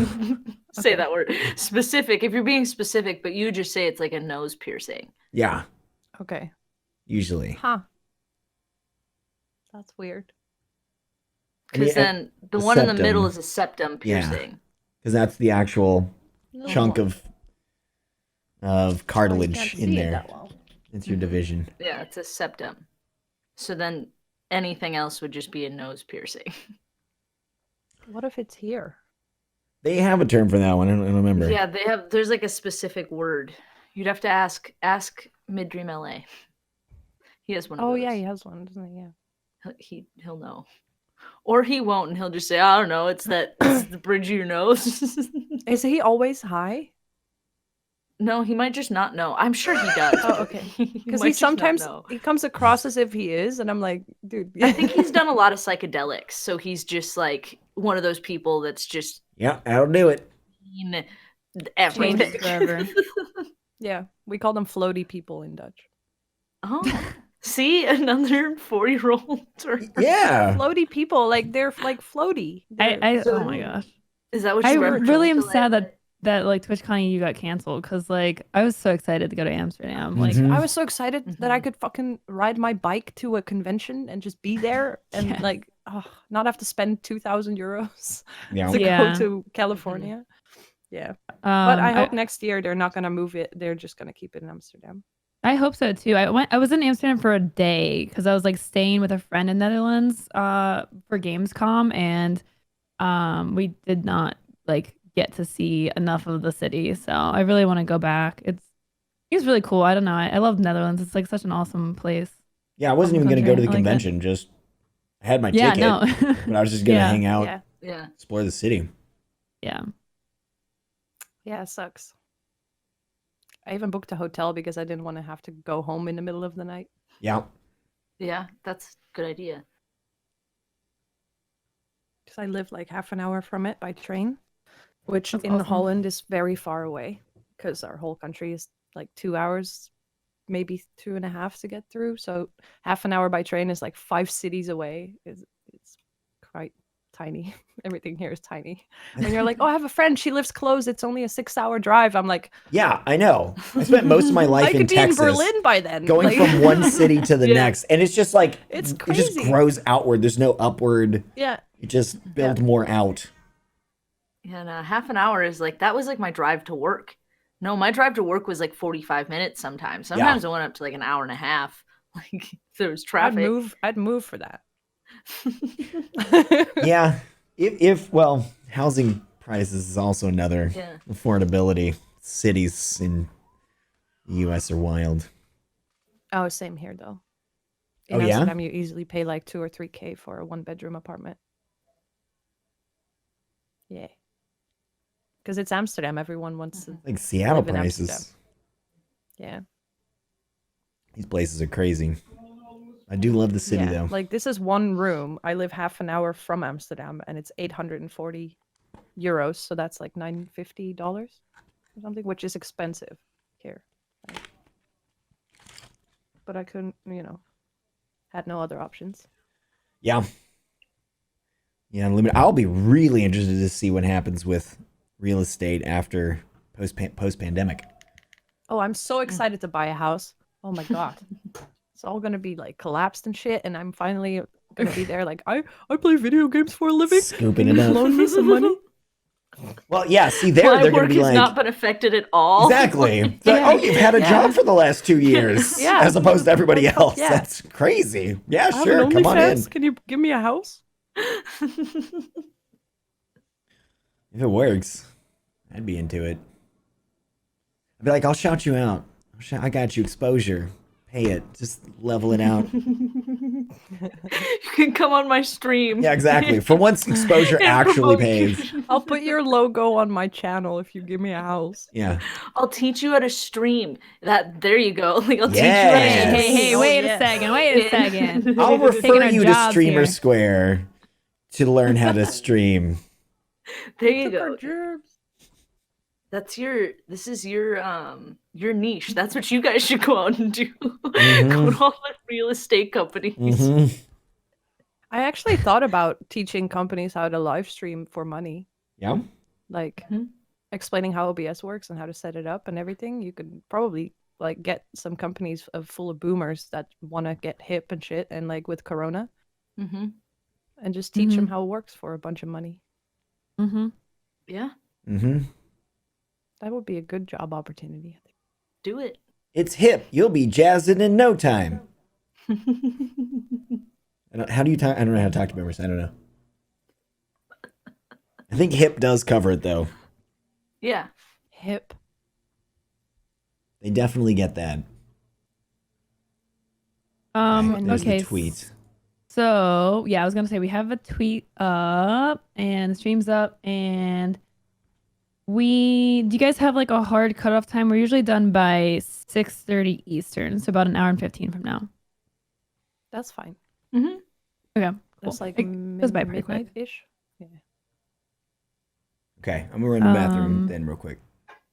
Speaker 4: say
Speaker 2: Okay.
Speaker 4: that word. Specific. If you're being specific, but you just say it's like a nose piercing.
Speaker 1: Yeah,
Speaker 2: Okay.
Speaker 1: usually.
Speaker 2: Huh. That's weird.
Speaker 1: I mean,
Speaker 4: Because then the
Speaker 1: the
Speaker 4: one in the middle
Speaker 1: septum.
Speaker 4: is a septum
Speaker 1: Yeah.
Speaker 4: piercing.
Speaker 1: Because that's the actual chunk
Speaker 2: Oh.
Speaker 1: of cartilage in there. It's your division.
Speaker 4: Yeah, it's a septum. So then anything else would just be a nose piercing.
Speaker 2: What if it's here?
Speaker 1: They have a term for that one. I don't remember.
Speaker 4: Yeah, there's like a specific word. You'd have to ask Middream LA. He has one of
Speaker 2: Oh
Speaker 4: those.
Speaker 2: yeah, he has one, doesn't he? Yeah.
Speaker 4: He'll know. Or he won't and he'll just say, I don't know, it's the bridge of your nose.
Speaker 2: Is he always high?
Speaker 4: No, he might just not know. I'm sure he does.
Speaker 2: Oh, okay. Because
Speaker 4: might
Speaker 2: he
Speaker 4: just not
Speaker 2: sometimes
Speaker 4: know.
Speaker 2: he comes across as if he is, and I'm like, dude.
Speaker 4: I think he's done a lot of psychedelics, so he's just like one of those people that's just
Speaker 1: Yeah, that'll do it.
Speaker 4: seen everything.
Speaker 3: Changes forever.
Speaker 2: Yeah, we call them floaty people in Dutch.
Speaker 4: Oh, see, another 4-year-old term.
Speaker 1: Yeah.
Speaker 2: Floaty people, like they're like floaty.
Speaker 3: I
Speaker 2: They're-
Speaker 3: oh my gosh.
Speaker 4: Is that what
Speaker 3: I
Speaker 4: you referenced
Speaker 3: really am
Speaker 4: to,
Speaker 3: sad
Speaker 4: like,
Speaker 3: that like TwitchCon you got canceled because like I was so excited to go to Amsterdam. Like
Speaker 1: Mhm.
Speaker 2: I was so excited that I could fucking ride my bike to a convention and just be there and
Speaker 3: Yeah.
Speaker 2: like not have to spend 2,000 euros
Speaker 1: Yeah.
Speaker 2: to
Speaker 3: Yeah.
Speaker 2: go to California. Yeah. But I hope next year they're not going to move it. They're just going to keep it in Amsterdam.
Speaker 3: I hope so too. I was in Amsterdam for a day because I was like staying with a friend in Netherlands for Gamescom, and we did not like get to see enough of the city. So I really want to go back. It's really cool. I don't know. I love Netherlands. It's like such an awesome place.
Speaker 1: Yeah, I wasn't even
Speaker 3: Awesome
Speaker 1: going to go to the
Speaker 3: country. I like it.
Speaker 1: convention. Just I had my
Speaker 3: Yeah,
Speaker 1: ticket,
Speaker 3: no.
Speaker 1: but I was just going to
Speaker 3: Yeah.
Speaker 1: hang out,
Speaker 2: Yeah.
Speaker 4: Yeah.
Speaker 1: explore the city.
Speaker 3: Yeah.
Speaker 2: Yeah, it sucks. I even booked a hotel because I didn't want to have to go home in the middle of the night.
Speaker 1: Yeah.
Speaker 4: Yeah, that's a good idea.
Speaker 2: Because I live like half an hour from it by train, which
Speaker 3: That's
Speaker 2: in
Speaker 3: awesome.
Speaker 2: Holland is very far away because our whole country is like 2 hours, maybe 2.5 to get through. So half an hour by train is like 5 cities away. It's quite tiny. Everything here is tiny. When you're like, oh, I have a friend. She lives close. It's only a 6-hour drive. I'm like,
Speaker 1: Yeah, I know. I spent most of my life
Speaker 2: I could
Speaker 1: in
Speaker 2: be
Speaker 1: Texas.
Speaker 2: in Berlin by then.
Speaker 1: Going
Speaker 2: Like-
Speaker 1: from one city to the
Speaker 4: Yeah.
Speaker 1: next, and it's just like
Speaker 2: It's
Speaker 1: it just
Speaker 2: crazy.
Speaker 1: grows outward. There's no upward.
Speaker 2: Yeah.
Speaker 1: It just builds more out.
Speaker 4: And half an hour is like, that was like my drive to work. No, my drive to work was like 45 minutes sometimes. Sometimes it went up to like an hour and a half. Like if there was traffic.
Speaker 2: I'd move for that.
Speaker 1: Yeah, if well, housing prices is also another
Speaker 4: Yeah.
Speaker 1: affordability. Cities in the U.S. are wild.
Speaker 2: Oh, same here though. In
Speaker 1: Oh, yeah?
Speaker 2: Amsterdam, you easily pay like 2 or 3K for a 1-bedroom apartment. Yeah. Because it's Amsterdam. Everyone wants to.
Speaker 1: Like Seattle
Speaker 2: Live in
Speaker 1: prices.
Speaker 2: Amsterdam. Yeah.
Speaker 1: These places are crazy. I do love the city
Speaker 2: yeah.
Speaker 1: though.
Speaker 2: Like this is one room. I live half an hour from Amsterdam, and it's 840 euros. So that's like $950 or something, which is expensive here. But I couldn't, had no other options.
Speaker 1: Yeah. Yeah, limited. I'll be really interested to see what happens with real estate after post pandemic.
Speaker 2: Oh, I'm so excited to buy a house. Oh my god. It's all gonna be like collapsed and shit, and I'm finally gonna be there like I play video games for a living.
Speaker 1: Scooping it up.
Speaker 2: Loan me some money.
Speaker 1: Well, yeah. See, they're
Speaker 4: My
Speaker 1: going to
Speaker 4: work
Speaker 1: be
Speaker 4: has
Speaker 1: like
Speaker 4: not been affected at all.
Speaker 1: exactly. It's like, oh, you've had a job for the last 2 years,
Speaker 2: Yeah.
Speaker 1: as opposed to everybody else.
Speaker 2: Yeah.
Speaker 1: That's crazy. Yeah,
Speaker 2: I have
Speaker 1: sure.
Speaker 2: an
Speaker 1: Come on in.
Speaker 2: OnlyFans. Can you give me a house?
Speaker 1: If it works, I'd be into it. I'd be like, I'll shout you out. I got you exposure. Pay it. Just level it out.
Speaker 4: You can come on my stream.
Speaker 1: Yeah, exactly. For once, exposure
Speaker 4: And
Speaker 1: actually
Speaker 4: promote you.
Speaker 1: pays.
Speaker 2: I'll put your logo on my channel if you give me a house.
Speaker 1: Yeah.
Speaker 4: I'll teach you how to stream. There you go. Like I'll
Speaker 1: Yes.
Speaker 4: teach you how to
Speaker 3: Hey,
Speaker 4: stream.
Speaker 3: wait
Speaker 2: yeah.
Speaker 3: a second. Wait a second.
Speaker 1: I'll
Speaker 3: Taking
Speaker 1: refer
Speaker 3: our
Speaker 1: you to
Speaker 3: jobs
Speaker 1: Streamer
Speaker 3: here.
Speaker 1: Square to learn how to stream.
Speaker 4: There you
Speaker 2: Took our
Speaker 4: go.
Speaker 2: jobs.
Speaker 4: This is your niche. That's what you guys should go out and do.
Speaker 1: Mhm.
Speaker 4: Go to all the real estate companies.
Speaker 1: Mhm.
Speaker 2: I actually thought about teaching companies how to live stream for money.
Speaker 1: Yeah.
Speaker 2: Like
Speaker 4: Mhm.
Speaker 2: explaining how OBS works and how to set it up and everything. You could probably like get some companies full of boomers that want to get hip and shit, and like with Corona,
Speaker 4: Mm-hmm.
Speaker 2: and just teach them how it works for a bunch of money.
Speaker 3: Mm-hmm.
Speaker 4: Yeah,
Speaker 1: Mm-hmm.
Speaker 2: That would be a good job opportunity. I think.
Speaker 4: do it.
Speaker 1: It's hip. You'll be jazzing in no time. How do you talk? I don't know how to talk to boomers. I don't know. I think hip does cover it though.
Speaker 4: Yeah.
Speaker 2: Hip.
Speaker 1: They definitely get that. There's
Speaker 3: Okay.
Speaker 1: the tweet.
Speaker 3: So yeah, I was gonna say we have a tweet up and the stream's up, and do you guys have like a hard cutoff time? We're usually done by 6:30 Eastern, so about an hour and 15 from now.
Speaker 2: That's fine.
Speaker 4: Mm-hmm.
Speaker 3: Okay.
Speaker 2: That's
Speaker 3: cool.
Speaker 2: like
Speaker 3: It goes by pretty quick.
Speaker 2: midnight-ish. Yeah.
Speaker 1: Okay, I'm gonna run to the bathroom
Speaker 3: Um,
Speaker 1: then real quick.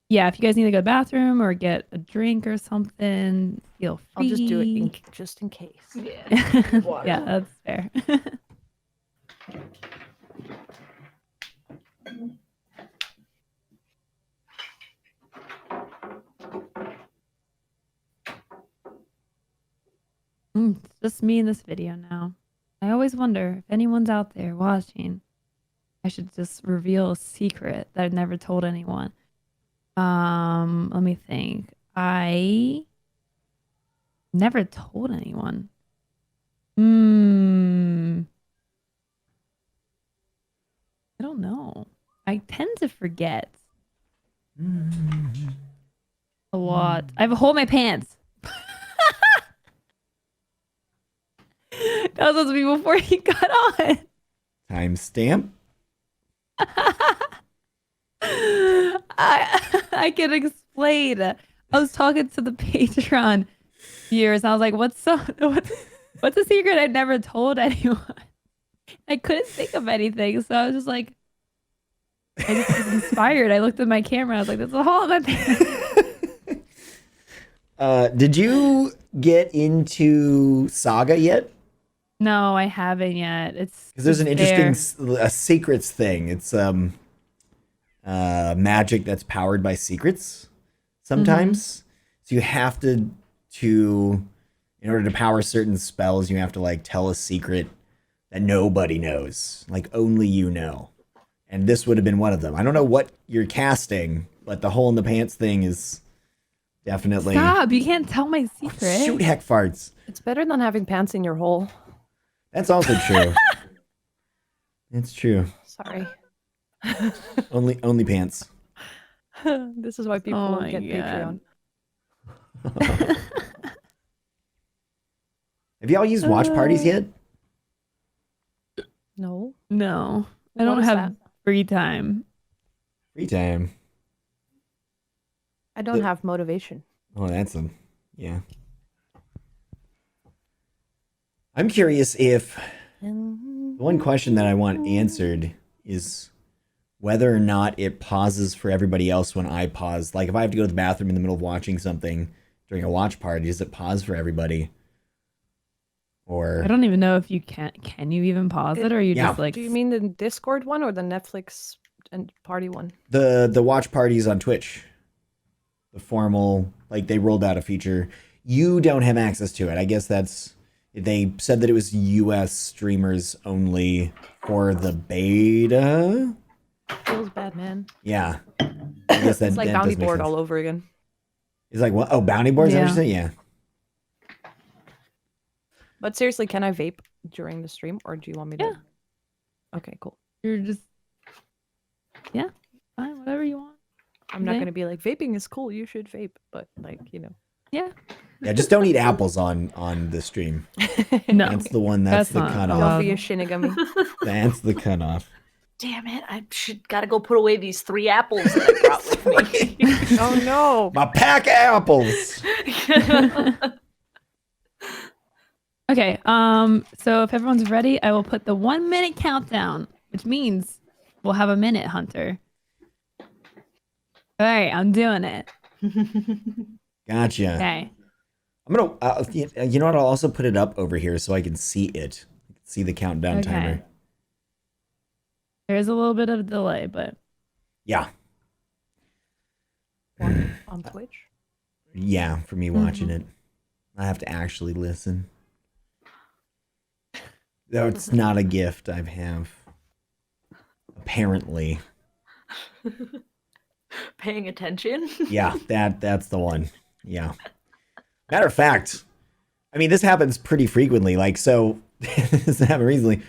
Speaker 3: Yeah, if you guys need to go to the bathroom or get a drink or something, feel free.
Speaker 2: I'll just do it just in case.
Speaker 4: Yeah. Water.
Speaker 3: Yeah, that's fair. It's just me in this video now. I always wonder if anyone's out there watching. I should just reveal a secret that I've never told anyone. Let me think. I never told anyone. I don't know. I tend to forget a lot. I have a hole in my pants. That was supposed to be before he got on.
Speaker 1: Timestamp.
Speaker 3: I can explain. I was talking to the Patreon viewers. And I was like, what's a secret I never told anyone? I couldn't think of anything. So I was just like, I just was inspired. I looked at my camera. I was like, there's a hole in my pants.
Speaker 1: Did you get into Saga yet?
Speaker 3: No, I haven't yet. It's
Speaker 1: Because there's an
Speaker 3: there.
Speaker 1: interesting secrets thing. It's magic that's powered by secrets sometimes. So you have to in order to power certain spells, you have to like tell a secret that nobody knows, like only you know. And this would have been one of them. I don't know what you're casting, but the hole in the pants thing is definitely.
Speaker 3: Stop! You can't tell my
Speaker 1: Oh,
Speaker 3: secret.
Speaker 1: shoot, heck farts.
Speaker 2: It's better than having pants in your hole.
Speaker 1: That's also true. It's true.
Speaker 2: Sorry.
Speaker 1: Only pants.
Speaker 2: This is why people
Speaker 3: Oh
Speaker 2: won't
Speaker 3: my
Speaker 2: get
Speaker 3: God.
Speaker 2: Patreon.
Speaker 1: Have y'all used watch parties yet?
Speaker 2: No.
Speaker 3: No, I
Speaker 2: What
Speaker 3: don't
Speaker 2: is
Speaker 3: have
Speaker 2: that?
Speaker 3: free time.
Speaker 1: Free time.
Speaker 2: I don't have motivation.
Speaker 1: Oh, that's a yeah. I'm curious if the one question that I want answered is whether or not it pauses for everybody else when I pause. Like if I have to go to the bathroom in the middle of watching something during a watch party, does it pause for everybody? Or
Speaker 3: I don't even know if you can you even pause it, or you
Speaker 1: Yeah.
Speaker 3: just like
Speaker 2: Do you mean the Discord one or the Netflix and party one?
Speaker 1: the watch parties on Twitch? The formal, like they rolled out a feature. You don't have access to it. I guess they said that it was US streamers only for the beta.
Speaker 2: Feels bad, man.
Speaker 1: Yeah. I guess that,
Speaker 2: It's like
Speaker 1: that
Speaker 2: bounty
Speaker 1: does make
Speaker 2: board
Speaker 1: sense.
Speaker 2: all over again.
Speaker 1: It's like what? Oh, bounty boards?
Speaker 3: Yeah.
Speaker 1: Yeah.
Speaker 2: But seriously, can I vape during the stream, or do you want me to?
Speaker 3: Yeah.
Speaker 2: Okay, cool.
Speaker 3: you're just fine, whatever you want.
Speaker 2: I'm not
Speaker 3: Okay.
Speaker 2: gonna be like vaping is cool. You should vape, but like
Speaker 3: Yeah.
Speaker 1: Yeah, just don't eat apples on the stream.
Speaker 3: No.
Speaker 1: That's the one. That's the
Speaker 3: That's not
Speaker 1: cutoff.
Speaker 2: Don't be a shinigami.
Speaker 1: That's the cutoff.
Speaker 4: Damn it! I should gotta go put away these 3 apples that I brought with me.
Speaker 2: Oh no!
Speaker 1: My pack of apples.
Speaker 3: Okay. So if everyone's ready, I will put the 1 minute countdown, which means we'll have a minute, Hunter. All right, I'm doing it.
Speaker 1: Gotcha.
Speaker 3: Okay.
Speaker 1: I'm gonna. You know what? I'll also put it up over here so I can see it. See the countdown
Speaker 3: Okay.
Speaker 1: timer.
Speaker 3: There is a little bit of a delay, but
Speaker 1: Yeah.
Speaker 2: On Twitch.
Speaker 1: Yeah, for me watching it. I have to actually listen. Though it's not a gift I have. Apparently.
Speaker 4: Paying attention.
Speaker 1: Yeah, that's the one. Yeah. Matter of fact, I mean, this happens pretty frequently. Like, so this happened recently.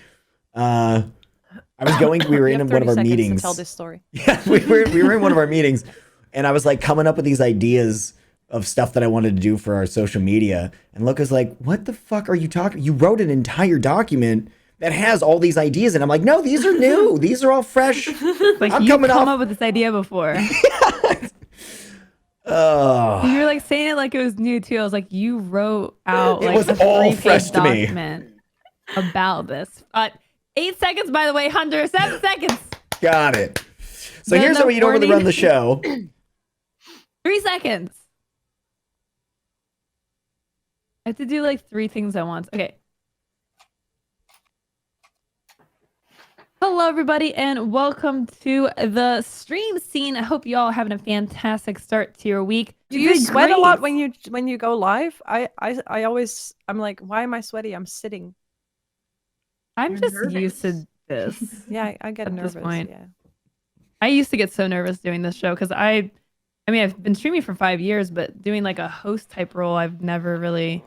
Speaker 1: We were
Speaker 2: You
Speaker 1: in
Speaker 2: have
Speaker 1: one of
Speaker 2: 30
Speaker 1: our
Speaker 2: seconds
Speaker 1: meetings.
Speaker 2: to tell this story.
Speaker 1: Yeah, we were in one of our meetings, and I was like coming up with these ideas of stuff that I wanted to do for our social media. And Luca's like, "What the fuck are you talking? You wrote an entire document that has all these ideas." And I'm like, "No, these are new. These are all fresh."
Speaker 3: like
Speaker 1: I'm
Speaker 3: you
Speaker 1: coming
Speaker 3: come
Speaker 1: off-
Speaker 3: up with this idea before.
Speaker 1: Oh,
Speaker 3: You were like saying it like it was new too. I was like, you wrote out
Speaker 1: It
Speaker 3: like
Speaker 1: was
Speaker 3: a
Speaker 1: all
Speaker 3: 3-page
Speaker 1: fresh to me.
Speaker 3: document about this. 8 seconds, by the way, Hunter. 7 seconds.
Speaker 1: got it. So
Speaker 3: No,
Speaker 1: here's
Speaker 3: no
Speaker 1: how we normally
Speaker 3: warning.
Speaker 1: run the show.
Speaker 3: 3 seconds. I have to do like 3 things at once. Okay. Hello, everybody, and welcome to the stream scene. I hope you all are having a fantastic start to your week.
Speaker 2: Do
Speaker 3: You
Speaker 2: you
Speaker 3: did
Speaker 2: sweat a lot
Speaker 3: great.
Speaker 2: when you go live? I always I'm like, why am I sweaty? I'm sitting.
Speaker 3: I'm
Speaker 4: You're
Speaker 3: just used to
Speaker 4: nervous.
Speaker 3: this.
Speaker 2: Yeah, I get
Speaker 3: At this
Speaker 2: nervous.
Speaker 3: point.
Speaker 2: Yeah.
Speaker 3: I used to get so nervous doing this show because I mean, I've been streaming for 5 years, but doing like a host type role, I've never really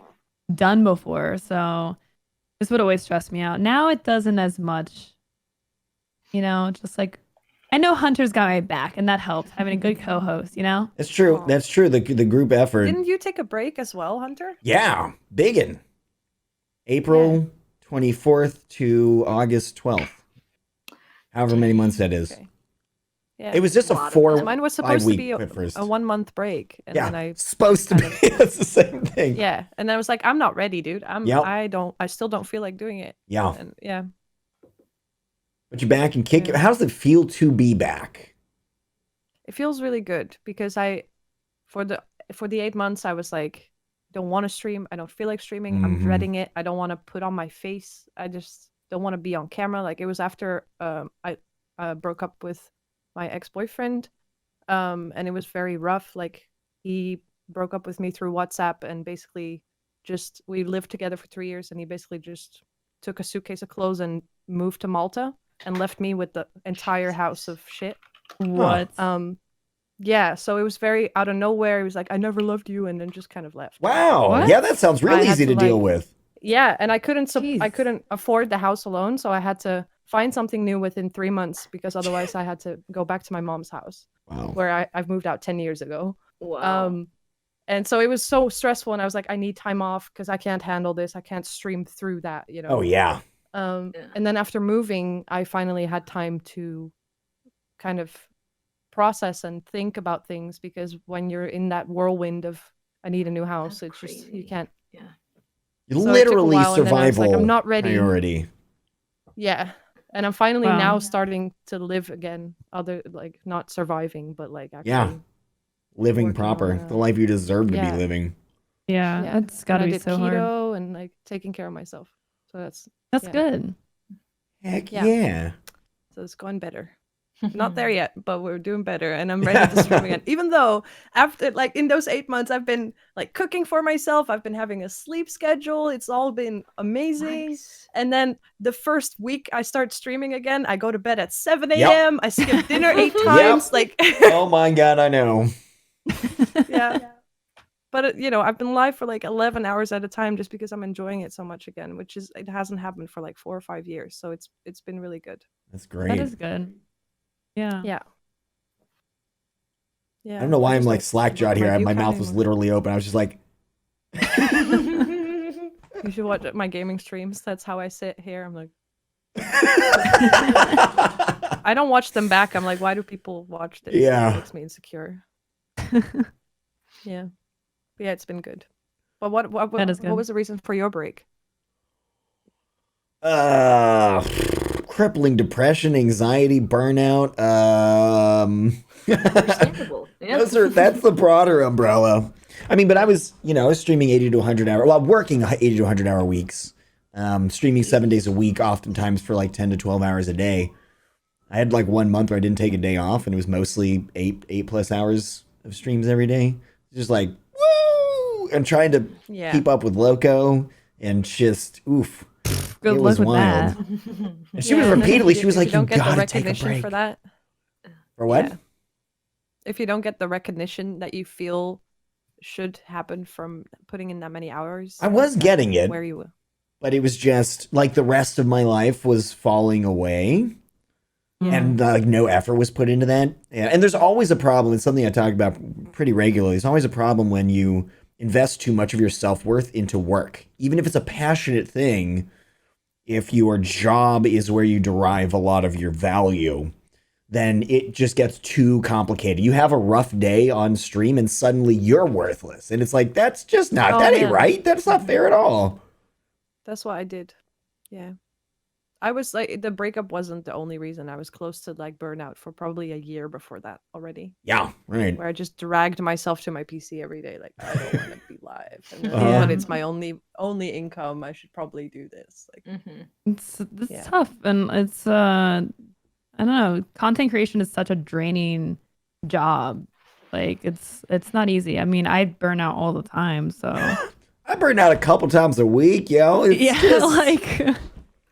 Speaker 3: done before. So this would always stress me out. Now it doesn't as much. You know, just like I know Hunter's got my back, and that helps having a good co-host. You know.
Speaker 1: That's true.
Speaker 2: Aw.
Speaker 1: That's true. The group effort.
Speaker 2: Didn't you take a break as well, Hunter?
Speaker 1: Yeah, biggin. April 24th to August 12th. However many months that is.
Speaker 2: Okay. Yeah.
Speaker 1: It was just a
Speaker 4: Lot of
Speaker 1: 4
Speaker 4: them.
Speaker 2: Mine was
Speaker 1: 5
Speaker 2: supposed to
Speaker 1: week
Speaker 2: be
Speaker 1: at first.
Speaker 2: a 1 month break, and
Speaker 1: Yeah,
Speaker 2: then I
Speaker 1: supposed to be.
Speaker 2: kind of-
Speaker 1: It's the same thing.
Speaker 2: yeah, and I was like, I'm not ready, dude.
Speaker 1: Yep.
Speaker 2: I still don't feel like doing it.
Speaker 1: Yeah.
Speaker 2: And yeah,
Speaker 1: But you're back and kick.
Speaker 2: Yeah.
Speaker 1: How does it feel to be back?
Speaker 2: it feels really good because for the 8 months I was like, don't want to stream. I don't feel like streaming. I'm
Speaker 1: Mhm.
Speaker 2: dreading it. I don't want to put on my face. I just don't want to be on camera. Like it was after I broke up with my ex-boyfriend, and it was very rough. Like he broke up with me through WhatsApp and basically just we lived together for 3 years, and he basically just took a suitcase of clothes and moved to Malta and left me with the entire house of shit.
Speaker 3: What?
Speaker 2: Yeah, so it was very out of nowhere. He was like, I never loved you, and then just kind of left.
Speaker 1: Wow.
Speaker 3: What?
Speaker 1: Yeah, that sounds real
Speaker 2: I had
Speaker 1: easy to
Speaker 2: to,
Speaker 1: deal
Speaker 2: like-
Speaker 1: with.
Speaker 2: Yeah, and I
Speaker 3: Jeez.
Speaker 2: couldn't afford the house alone, so I had to find something new within 3 months because otherwise I had to go back to my mom's house
Speaker 1: Wow.
Speaker 2: where I've moved out 10 years ago.
Speaker 4: Wow.
Speaker 2: And so it was so stressful, and I was like, I need time off because I can't handle this. I can't stream through that, you know.
Speaker 1: Oh, yeah.
Speaker 4: Yeah.
Speaker 2: And then after moving, I finally had time to kind of process and think about things because when you're in that whirlwind of I need a new house,
Speaker 4: That's
Speaker 2: it's just you
Speaker 4: crazy.
Speaker 2: can't.
Speaker 4: Yeah.
Speaker 2: So it took a
Speaker 1: Literally
Speaker 2: while, and then I was
Speaker 1: survival
Speaker 2: like, I'm not ready.
Speaker 1: priority.
Speaker 2: Yeah. And I'm finally
Speaker 3: Wow.
Speaker 2: now starting to live again. Other like not surviving, but like actually.
Speaker 1: Yeah. Living
Speaker 2: Working
Speaker 1: proper.
Speaker 2: on,
Speaker 1: The life you deserve to
Speaker 2: yeah.
Speaker 1: be living.
Speaker 3: Yeah,
Speaker 2: Yeah.
Speaker 3: that's got to
Speaker 2: And
Speaker 3: be
Speaker 2: I did
Speaker 3: so
Speaker 2: keto
Speaker 3: hard.
Speaker 2: and like taking care of myself. So
Speaker 3: That's
Speaker 2: yeah.
Speaker 3: good.
Speaker 1: Heck
Speaker 2: Yeah.
Speaker 1: yeah.
Speaker 2: so it's going better. Not there yet, but we're doing better, and I'm ready to stream again. Even though after like in those 8 months, I've been like cooking for myself. I've been having a sleep schedule. It's all been amazing.
Speaker 4: Nice.
Speaker 2: And then the first week I start streaming again, I go to bed at 7
Speaker 1: Yep.
Speaker 2: a.m. I skip dinner 8
Speaker 1: Yep.
Speaker 2: times. Like,
Speaker 1: Oh my God, I know.
Speaker 2: yeah. But you know, I've been live for like 11 hours at a time just because I'm enjoying it so much again, which is it hasn't happened for like 4 or 5 years. So it's been really good.
Speaker 1: That's great.
Speaker 3: That is good. Yeah.
Speaker 2: Yeah. Yeah.
Speaker 1: I don't know why I'm
Speaker 2: just
Speaker 1: like
Speaker 2: don't
Speaker 1: slack
Speaker 2: look
Speaker 1: jawed
Speaker 2: at my
Speaker 1: here. My
Speaker 2: view count
Speaker 1: mouth was
Speaker 2: anymore.
Speaker 1: literally open. I was just like,
Speaker 2: You should watch my gaming streams. That's how I sit here. I'm like,
Speaker 1: yeah.
Speaker 2: I don't watch them back. I'm like, why do people watch this?
Speaker 1: Yeah.
Speaker 2: It makes me insecure. Yeah. But yeah, it's been good. But what
Speaker 3: That is good.
Speaker 2: what was the reason for your break?
Speaker 1: Crippling depression, anxiety, burnout.
Speaker 4: Understandable. Yeah.
Speaker 1: That's the broader umbrella. I mean, but I was streaming 80 to 100 hour, well, working 80 to 100 hour weeks, streaming 7 days a week, oftentimes for like 10 to 12 hours a day. I had like 1 month where I didn't take a day off, and it was mostly eight plus hours of streams every day. Just like, woo! And trying to
Speaker 2: Yeah.
Speaker 1: keep up with Loco and just, oof.
Speaker 3: Good
Speaker 1: It
Speaker 3: luck
Speaker 1: was
Speaker 3: with
Speaker 1: wild.
Speaker 3: that.
Speaker 1: And she was
Speaker 2: and then
Speaker 1: repeatedly,
Speaker 2: if
Speaker 1: she was
Speaker 2: you
Speaker 1: like, you
Speaker 2: don't get the
Speaker 1: gotta take a
Speaker 2: recognition
Speaker 1: break.
Speaker 2: for that.
Speaker 1: For what?
Speaker 2: Yeah. If you don't get the recognition that you feel should happen from putting in that many hours,
Speaker 1: I was getting it,
Speaker 2: where you
Speaker 1: but it was just like the rest of my life was falling away.
Speaker 3: Yeah.
Speaker 1: And no effort was put into that. And there's always a problem. It's something I talk about pretty regularly. There's always a problem when you invest too much of your self-worth into work. Even if it's a passionate thing, if your job is where you derive a lot of your value, then it just gets too complicated. You have a rough day on stream and suddenly you're worthless. And it's like, that's just not,
Speaker 2: Oh,
Speaker 1: that ain't
Speaker 2: man.
Speaker 1: right. That's not fair at all.
Speaker 2: That's what I did. Yeah. I was like, the breakup wasn't the only reason. I was close to like burnout for probably a year before that already,
Speaker 1: Yeah, right.
Speaker 2: where I just dragged myself to my PC every day. Like, I don't want to be life, and then,
Speaker 1: Uh-huh.
Speaker 2: but it's my only income. I should probably do this. Like,
Speaker 3: It's
Speaker 2: Yeah.
Speaker 3: tough, and it's I don't know. Content creation is such a draining job. Like it's not easy. I mean, I burn out all the time, so
Speaker 1: I burn out a couple times a week, yo. It's
Speaker 3: yeah,
Speaker 1: just
Speaker 3: like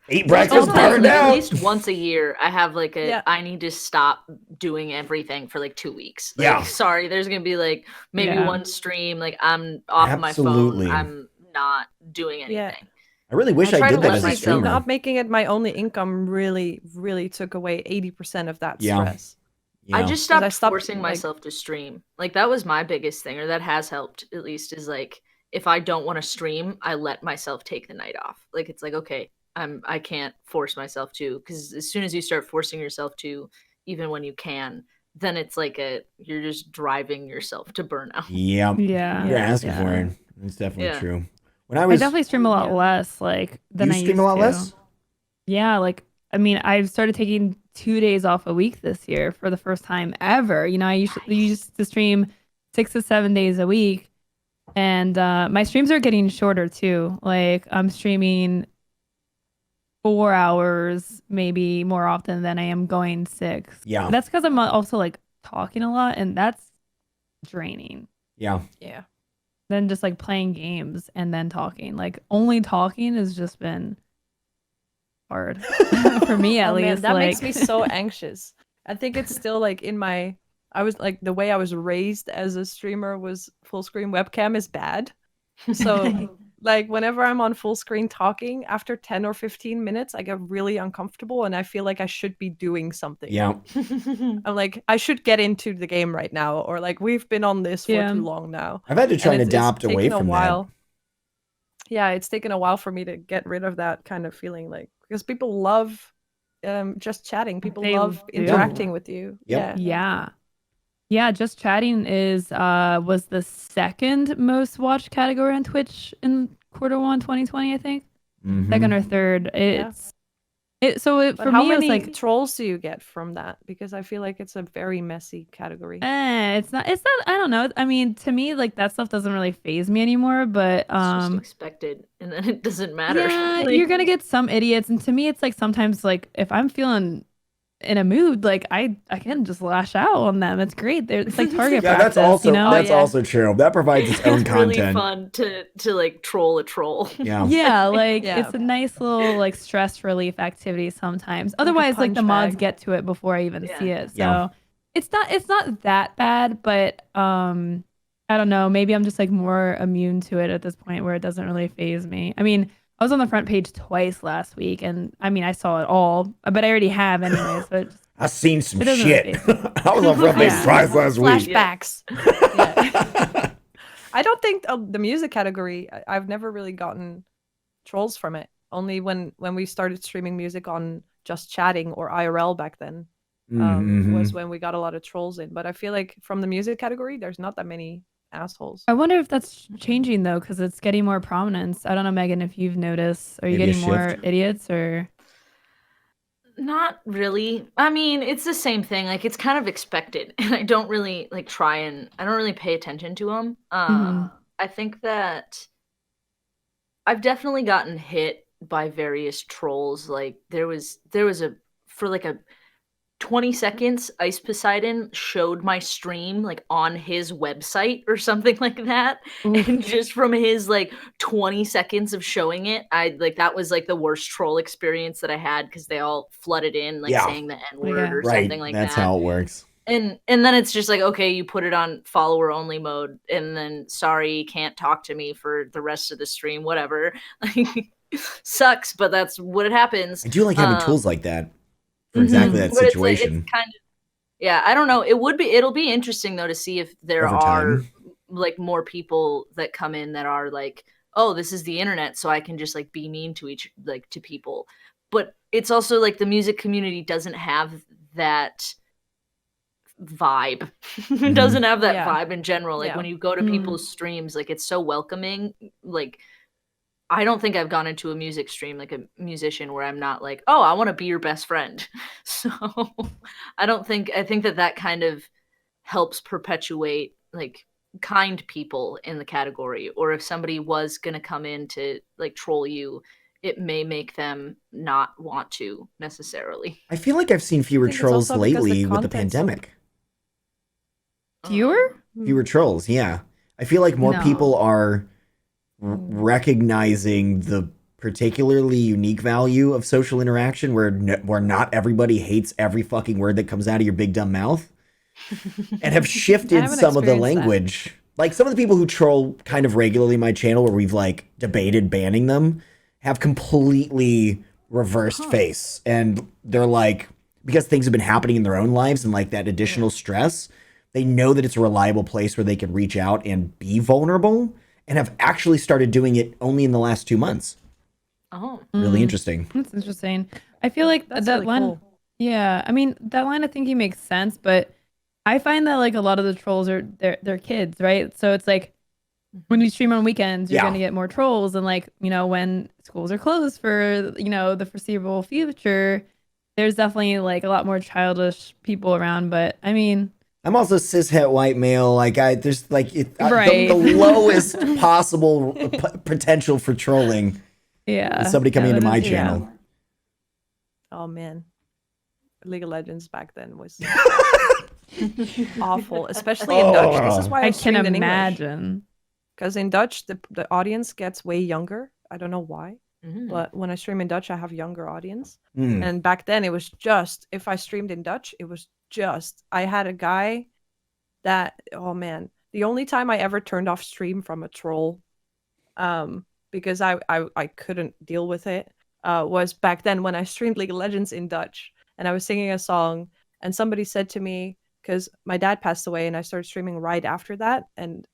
Speaker 1: eat
Speaker 4: It's
Speaker 1: breakfast,
Speaker 4: also,
Speaker 1: burned
Speaker 4: like, at
Speaker 1: out.
Speaker 4: least once a year, I have like
Speaker 2: Yeah.
Speaker 4: I need to stop doing everything for like 2 weeks. Like,
Speaker 1: Yeah.
Speaker 4: sorry, there's gonna be like maybe
Speaker 3: Yeah.
Speaker 4: one stream, like I'm off of my
Speaker 1: Absolutely.
Speaker 4: phone. I'm not doing anything.
Speaker 2: Yeah.
Speaker 1: I really wish
Speaker 4: I
Speaker 1: I
Speaker 4: try
Speaker 1: did
Speaker 4: to
Speaker 1: that
Speaker 4: let
Speaker 1: as a
Speaker 2: Honestly,
Speaker 4: myself-
Speaker 1: streamer.
Speaker 2: not making it my only income really took away 80% of that
Speaker 1: Yeah.
Speaker 2: stress.
Speaker 4: I
Speaker 1: Yeah.
Speaker 4: just
Speaker 2: 'Cause I
Speaker 4: stopped
Speaker 2: stopped,
Speaker 4: forcing
Speaker 2: like-
Speaker 4: myself to stream. Like that was my biggest thing, or that has helped at least, is like if I don't want to stream, I let myself take the night off. Like it's like, okay, I can't force myself to, because as soon as you start forcing yourself to, even when you can, then it's like you're just driving yourself to burnout.
Speaker 1: Yep.
Speaker 3: yeah.
Speaker 1: You're asking
Speaker 3: yeah.
Speaker 1: for it. It's definitely
Speaker 4: Yeah.
Speaker 1: true. When I
Speaker 3: I
Speaker 1: was
Speaker 3: definitely stream a lot
Speaker 2: Yeah.
Speaker 3: less, like than
Speaker 1: you
Speaker 3: I
Speaker 1: stream
Speaker 3: used
Speaker 1: a lot
Speaker 3: to.
Speaker 1: less?
Speaker 3: Yeah, like I mean, I've started taking 2 days off a week this year for the first time ever. You know, I used to stream 6 to 7 days a week, and my streams are getting shorter too. Like I'm streaming 4 hours, maybe more often than I am going 6.
Speaker 1: Yeah.
Speaker 3: That's because I'm also like talking a lot, and that's draining.
Speaker 1: Yeah.
Speaker 2: Yeah.
Speaker 3: Than just like playing games and then talking. Like only talking has just been hard for me at
Speaker 2: Oh, man,
Speaker 3: least.
Speaker 2: that
Speaker 3: like...
Speaker 2: makes me so anxious. I think it's still like I was like, the way I was raised as a streamer was full screen webcam is bad. So like whenever I'm on full screen talking, after 10 or 15 minutes, I get really uncomfortable and I feel like I should be doing something.
Speaker 1: Yeah.
Speaker 2: I'm like, I should get into the game right now, or like we've been on this for
Speaker 3: Yeah.
Speaker 2: too long now.
Speaker 1: I've had to try and
Speaker 2: it's
Speaker 1: adapt away
Speaker 2: taken a
Speaker 1: from that.
Speaker 2: while. Yeah, it's taken a while for me to get rid of that kind of feeling, like, because people love just chatting. People
Speaker 3: They
Speaker 2: love
Speaker 3: do.
Speaker 2: interacting with you.
Speaker 1: Yep.
Speaker 2: Yeah.
Speaker 3: Yeah, just chatting is was the second most watched category on Twitch in Q1 2020, I think.
Speaker 1: Mhm.
Speaker 3: Second or third.
Speaker 2: But
Speaker 3: For
Speaker 2: how
Speaker 3: me it was
Speaker 2: many
Speaker 3: like
Speaker 2: trolls do you get from that? Because I feel like it's a very messy category.
Speaker 3: it's not I don't know. I mean, to me like that stuff doesn't really phase me anymore, but
Speaker 4: It's just expected, and then it doesn't matter.
Speaker 3: yeah,
Speaker 4: Like,
Speaker 3: you're gonna get some idiots, and to me, it's like sometimes like if I'm feeling in a mood, like I can just lash out on them. It's great. It's like target
Speaker 1: Yeah,
Speaker 3: practice.
Speaker 1: that's also
Speaker 3: you know?
Speaker 1: that's
Speaker 2: Oh, yeah.
Speaker 1: also true. That provides its own
Speaker 4: it's really
Speaker 1: content.
Speaker 4: fun to like troll a troll.
Speaker 1: Yeah.
Speaker 3: Yeah, like
Speaker 2: Yeah.
Speaker 3: it's a nice little like stress relief activity sometimes. Otherwise, like the
Speaker 2: punch
Speaker 3: mods
Speaker 2: bag.
Speaker 3: get to it before I even
Speaker 4: Yeah.
Speaker 3: see it. So
Speaker 1: Yeah.
Speaker 3: it's not that bad, but I don't know. Maybe I'm just like more immune to it at this point where it doesn't really phase me. I mean, I was on the front page twice last week, and I mean, I saw it all, but I already have anyway. So it just,
Speaker 1: I seen some
Speaker 3: It doesn't
Speaker 1: shit.
Speaker 3: really
Speaker 1: I was on front page
Speaker 3: Yeah.
Speaker 1: twice last week.
Speaker 2: Flashbacks. Yeah. I don't think the music category, I've never really gotten trolls from it. Only when we started streaming music on Just Chatting or IRL back then, was when we got a lot of trolls in. But I feel like from the music category, there's not that many assholes.
Speaker 3: I wonder if that's changing though, because it's getting more prominence. I don't know, Megan, if you've noticed. Are you
Speaker 1: Maybe a
Speaker 3: getting more
Speaker 1: shift.
Speaker 3: idiots or?
Speaker 4: Not really. I mean, it's the same thing. Like it's kind of expected, and I don't really like I don't really pay attention to them.
Speaker 3: Mhm.
Speaker 4: I think that I've definitely gotten hit by various trolls. Like there was for like a 20 seconds, Ice Poseidon showed my stream like on his website or something like that. And just from his like 20 seconds of showing it, I like that was like the worst troll experience that I had, because they all flooded in like
Speaker 1: Yeah.
Speaker 4: saying the N-word
Speaker 3: Yeah.
Speaker 4: or
Speaker 1: Right.
Speaker 4: something like
Speaker 1: That's
Speaker 4: that.
Speaker 1: how it works.
Speaker 4: And then it's just like, okay, you put it on follower only mode, and then sorry, you can't talk to me for the rest of the stream, whatever. Like sucks, but that's what happens.
Speaker 1: I do like having tools like that for exactly that
Speaker 4: But it's
Speaker 1: situation.
Speaker 4: kind of, yeah, I don't know. It'll be interesting though to see if there
Speaker 1: Over
Speaker 4: are
Speaker 1: time.
Speaker 4: like more people that come in that are like, oh, this is the internet, so I can just like be mean to to people. But it's also like the music community doesn't have that vibe. It doesn't have that
Speaker 2: Yeah.
Speaker 4: vibe in general. Like
Speaker 2: Yeah.
Speaker 4: when you go to people's streams, like it's so welcoming. Like I don't think I've gone into a music stream like a musician where I'm not like, oh, I want to be your best friend. So I think that kind of helps perpetuate like kind people in the category, or if somebody was going to come in to like troll you, it may make them not want to necessarily.
Speaker 1: I feel like I've seen fewer
Speaker 2: I think it's
Speaker 1: trolls
Speaker 2: also because the
Speaker 1: lately with the
Speaker 2: content's so-
Speaker 1: pandemic.
Speaker 3: Fewer?
Speaker 1: Fewer trolls, yeah. I feel like more
Speaker 3: No.
Speaker 1: people are recognizing the particularly unique value of social interaction where not everybody hates every fucking word that comes out of your big dumb mouth and have
Speaker 2: I
Speaker 1: shifted
Speaker 2: haven't
Speaker 1: some of the
Speaker 2: experienced that.
Speaker 1: language. Like some of the people who troll kind of regularly my channel where we've like debated banning them have completely reversed face. And they're like, because things have been happening in their own lives and like that additional stress, they know that it's a reliable place where they can reach out and be vulnerable and have actually started doing it only in the last 2 months.
Speaker 4: Oh,
Speaker 1: Really interesting.
Speaker 3: That's interesting. I feel like
Speaker 2: That's
Speaker 3: that
Speaker 2: really
Speaker 3: line.
Speaker 2: cool.
Speaker 3: Yeah, I mean that line of thinking makes sense, but I find that like a lot of the trolls are they're kids, right? So it's like when you stream on weekends, you're
Speaker 1: Yeah.
Speaker 3: gonna get more trolls, and like when schools are closed for the foreseeable future, there's definitely like a lot more childish people around. But I mean,
Speaker 1: I'm also cishet white male. Like there's like
Speaker 3: Right.
Speaker 1: the lowest possible potential for trolling
Speaker 3: yeah,
Speaker 1: is somebody coming
Speaker 3: yeah,
Speaker 1: into
Speaker 3: that
Speaker 1: my
Speaker 3: is-
Speaker 1: channel.
Speaker 2: Oh man, League of Legends back then was awful, especially in Dutch. This is why I
Speaker 3: I can
Speaker 2: streamed in English.
Speaker 3: imagine.
Speaker 2: Because in Dutch, the audience gets way younger. I don't know why,
Speaker 4: mhm.
Speaker 2: but when I stream in Dutch, I have younger audience.
Speaker 1: Mm.
Speaker 2: And back then, it was just if I streamed in Dutch, it was just I had a guy that oh man, the only time I ever turned off stream from a troll, because I couldn't deal with it, was back then when I streamed League of Legends in Dutch and I was singing a song and somebody said to me because my dad passed away and I started streaming right after that and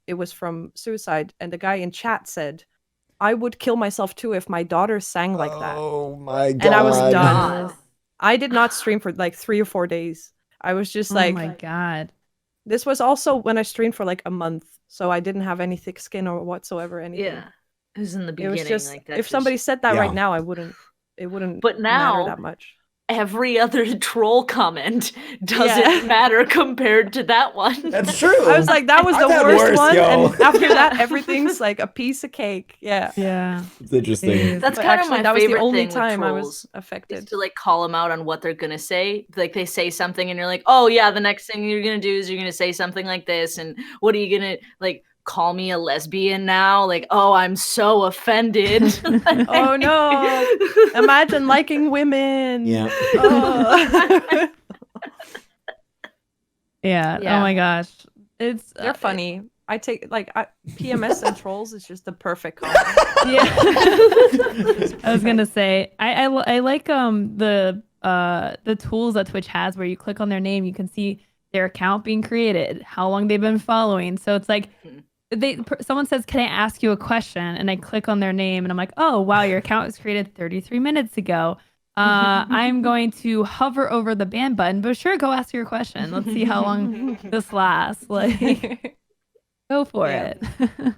Speaker 2: it was from suicide and the guy in chat said I would kill myself too if my daughter sang like that.
Speaker 1: Oh my god!
Speaker 2: And I was
Speaker 4: Oh
Speaker 2: done.
Speaker 4: God.
Speaker 2: I did not stream for like 3 or 4 days. I was just
Speaker 3: Oh
Speaker 2: like,
Speaker 3: my god.
Speaker 2: this was also when I streamed for like a month, so I didn't have any thick skin or whatsoever. Anything.
Speaker 4: Yeah, it was in the
Speaker 2: It
Speaker 4: beginning.
Speaker 2: was just
Speaker 4: like that.
Speaker 2: if somebody said that
Speaker 1: Yeah.
Speaker 2: right now, I wouldn't. It wouldn't.
Speaker 4: But
Speaker 2: matter
Speaker 4: now-
Speaker 2: that much.
Speaker 4: every other troll comment doesn't
Speaker 2: Yeah.
Speaker 4: matter compared to that one.
Speaker 1: That's true.
Speaker 2: I was like, that was
Speaker 1: I've
Speaker 2: the
Speaker 1: had
Speaker 2: worst
Speaker 1: worse,
Speaker 2: one,
Speaker 1: yo.
Speaker 2: and after that, everything's like a piece of cake. Yeah.
Speaker 3: Yeah.
Speaker 1: It's interesting.
Speaker 4: That's
Speaker 2: But
Speaker 4: kind
Speaker 2: actually,
Speaker 4: of my
Speaker 2: that was the
Speaker 4: favorite
Speaker 2: only
Speaker 4: thing with
Speaker 2: time I was
Speaker 4: trolls, is
Speaker 2: affected.
Speaker 4: to like call them out on what they're gonna say. Like they say something and you're like, oh yeah, the next thing you're gonna do is you're gonna say something like this, and what are you gonna like? Call me a lesbian now? Like, oh, I'm so offended.
Speaker 2: Oh no! Imagine liking women.
Speaker 1: Yeah.
Speaker 2: Oh.
Speaker 3: Yeah.
Speaker 4: Yeah.
Speaker 3: Oh my gosh. It's
Speaker 2: They're funny. I take PMS and trolls is just the perfect combo.
Speaker 3: Yeah. I was gonna say I like the tools that Twitch has where you click on their name, you can see their account being created, how long they've been following. So it's like someone says, "Can I ask you a question?" and I click on their name and I'm like, "Oh wow, your account was created 33 minutes ago." I'm going to hover over the ban button, but sure, go ask your question. Let's see how long this lasts. Like, go for
Speaker 2: Yeah.
Speaker 3: it.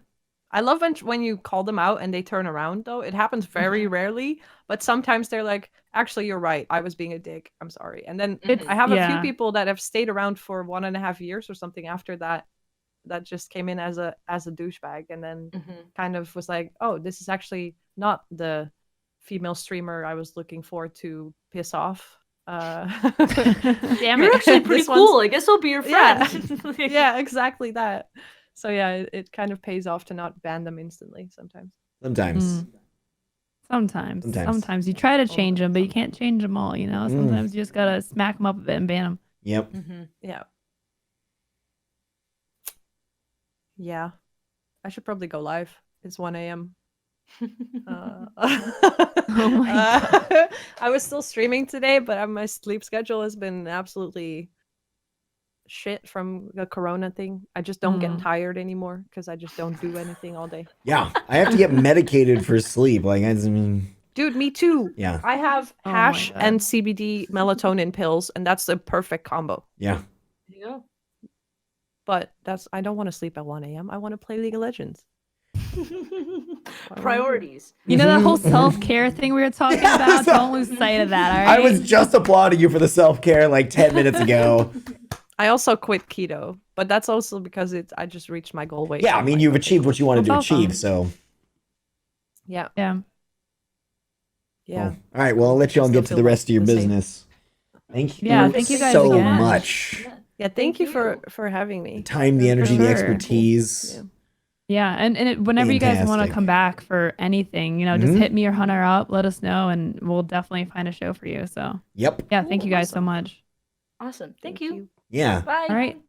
Speaker 2: I love when you call them out and they turn around though. It happens very rarely, but sometimes they're like, actually, you're right. I was being a dick. I'm sorry. And then
Speaker 3: It's-
Speaker 2: I have a few
Speaker 3: yeah.
Speaker 2: people that have stayed around for 1.5 years or something after that just came in as a douchebag and then kind of was like, oh, this is actually not the female streamer I was looking for to piss off. Damn
Speaker 4: You're actually pretty
Speaker 2: This
Speaker 4: cool.
Speaker 2: one's-
Speaker 4: I guess I'll be your
Speaker 2: Yeah.
Speaker 4: friend.
Speaker 2: yeah, exactly that. So yeah, it kind of pays off to not ban them instantly sometimes.
Speaker 1: Sometimes.
Speaker 3: Mm. Sometimes
Speaker 1: Sometimes.
Speaker 3: you try to change them, but you can't change them all. Sometimes you just gotta smack them up a bit and ban them.
Speaker 1: Yep.
Speaker 2: Yeah. Yeah. I should probably go live. It's 1 a.m.
Speaker 3: Oh my
Speaker 2: I was still streaming today, but my sleep schedule has been absolutely shit from the corona thing. I just don't get tired anymore because I just don't do anything all day.
Speaker 1: Yeah. I have to get medicated for sleep. Like, I mean,
Speaker 2: Dude, me too.
Speaker 1: yeah.
Speaker 2: I have
Speaker 3: Oh my
Speaker 2: hash
Speaker 3: God.
Speaker 2: and CBD melatonin pills, and that's the perfect combo.
Speaker 1: Yeah.
Speaker 4: There you go.
Speaker 2: But I don't want to sleep at 1 a.m. I want to play League of Legends.
Speaker 4: Priorities.
Speaker 3: You know that whole self-care thing we were talking about? Don't lose sight of that, all right?
Speaker 1: I was just applauding you for the self-care like 10 minutes ago.
Speaker 2: I also quit keto, but that's also because I just reached my goal weight.
Speaker 1: Yeah,
Speaker 2: so
Speaker 1: I
Speaker 2: I'm
Speaker 1: mean,
Speaker 2: like,
Speaker 1: you've
Speaker 2: okay,
Speaker 1: achieved what you wanted to
Speaker 3: That's awesome.
Speaker 1: achieve, so.
Speaker 2: Yeah,
Speaker 3: Yeah.
Speaker 2: yeah.
Speaker 1: All right, well, I'll let you all
Speaker 2: Still
Speaker 1: get to
Speaker 2: feel
Speaker 1: the rest of your
Speaker 2: the same.
Speaker 1: business. Thank you
Speaker 3: Yeah, thank you guys
Speaker 1: so
Speaker 3: again.
Speaker 1: much.
Speaker 2: Yeah, thank you for having
Speaker 1: The
Speaker 2: me.
Speaker 1: time, the
Speaker 2: For
Speaker 1: energy, the
Speaker 3: sure.
Speaker 1: expertise.
Speaker 2: Yeah.
Speaker 3: Yeah, and whenever you guys want to
Speaker 1: Fantastic.
Speaker 3: come back for anything, just hit me or Hunter up, let us know, and we'll definitely find a show for you. So
Speaker 1: Yep.
Speaker 3: yeah, thank you guys so
Speaker 4: Awesome.
Speaker 3: much.
Speaker 4: Awesome. Thank
Speaker 2: Thank
Speaker 4: you.
Speaker 2: you.
Speaker 1: Yeah.
Speaker 4: Bye.
Speaker 3: All right.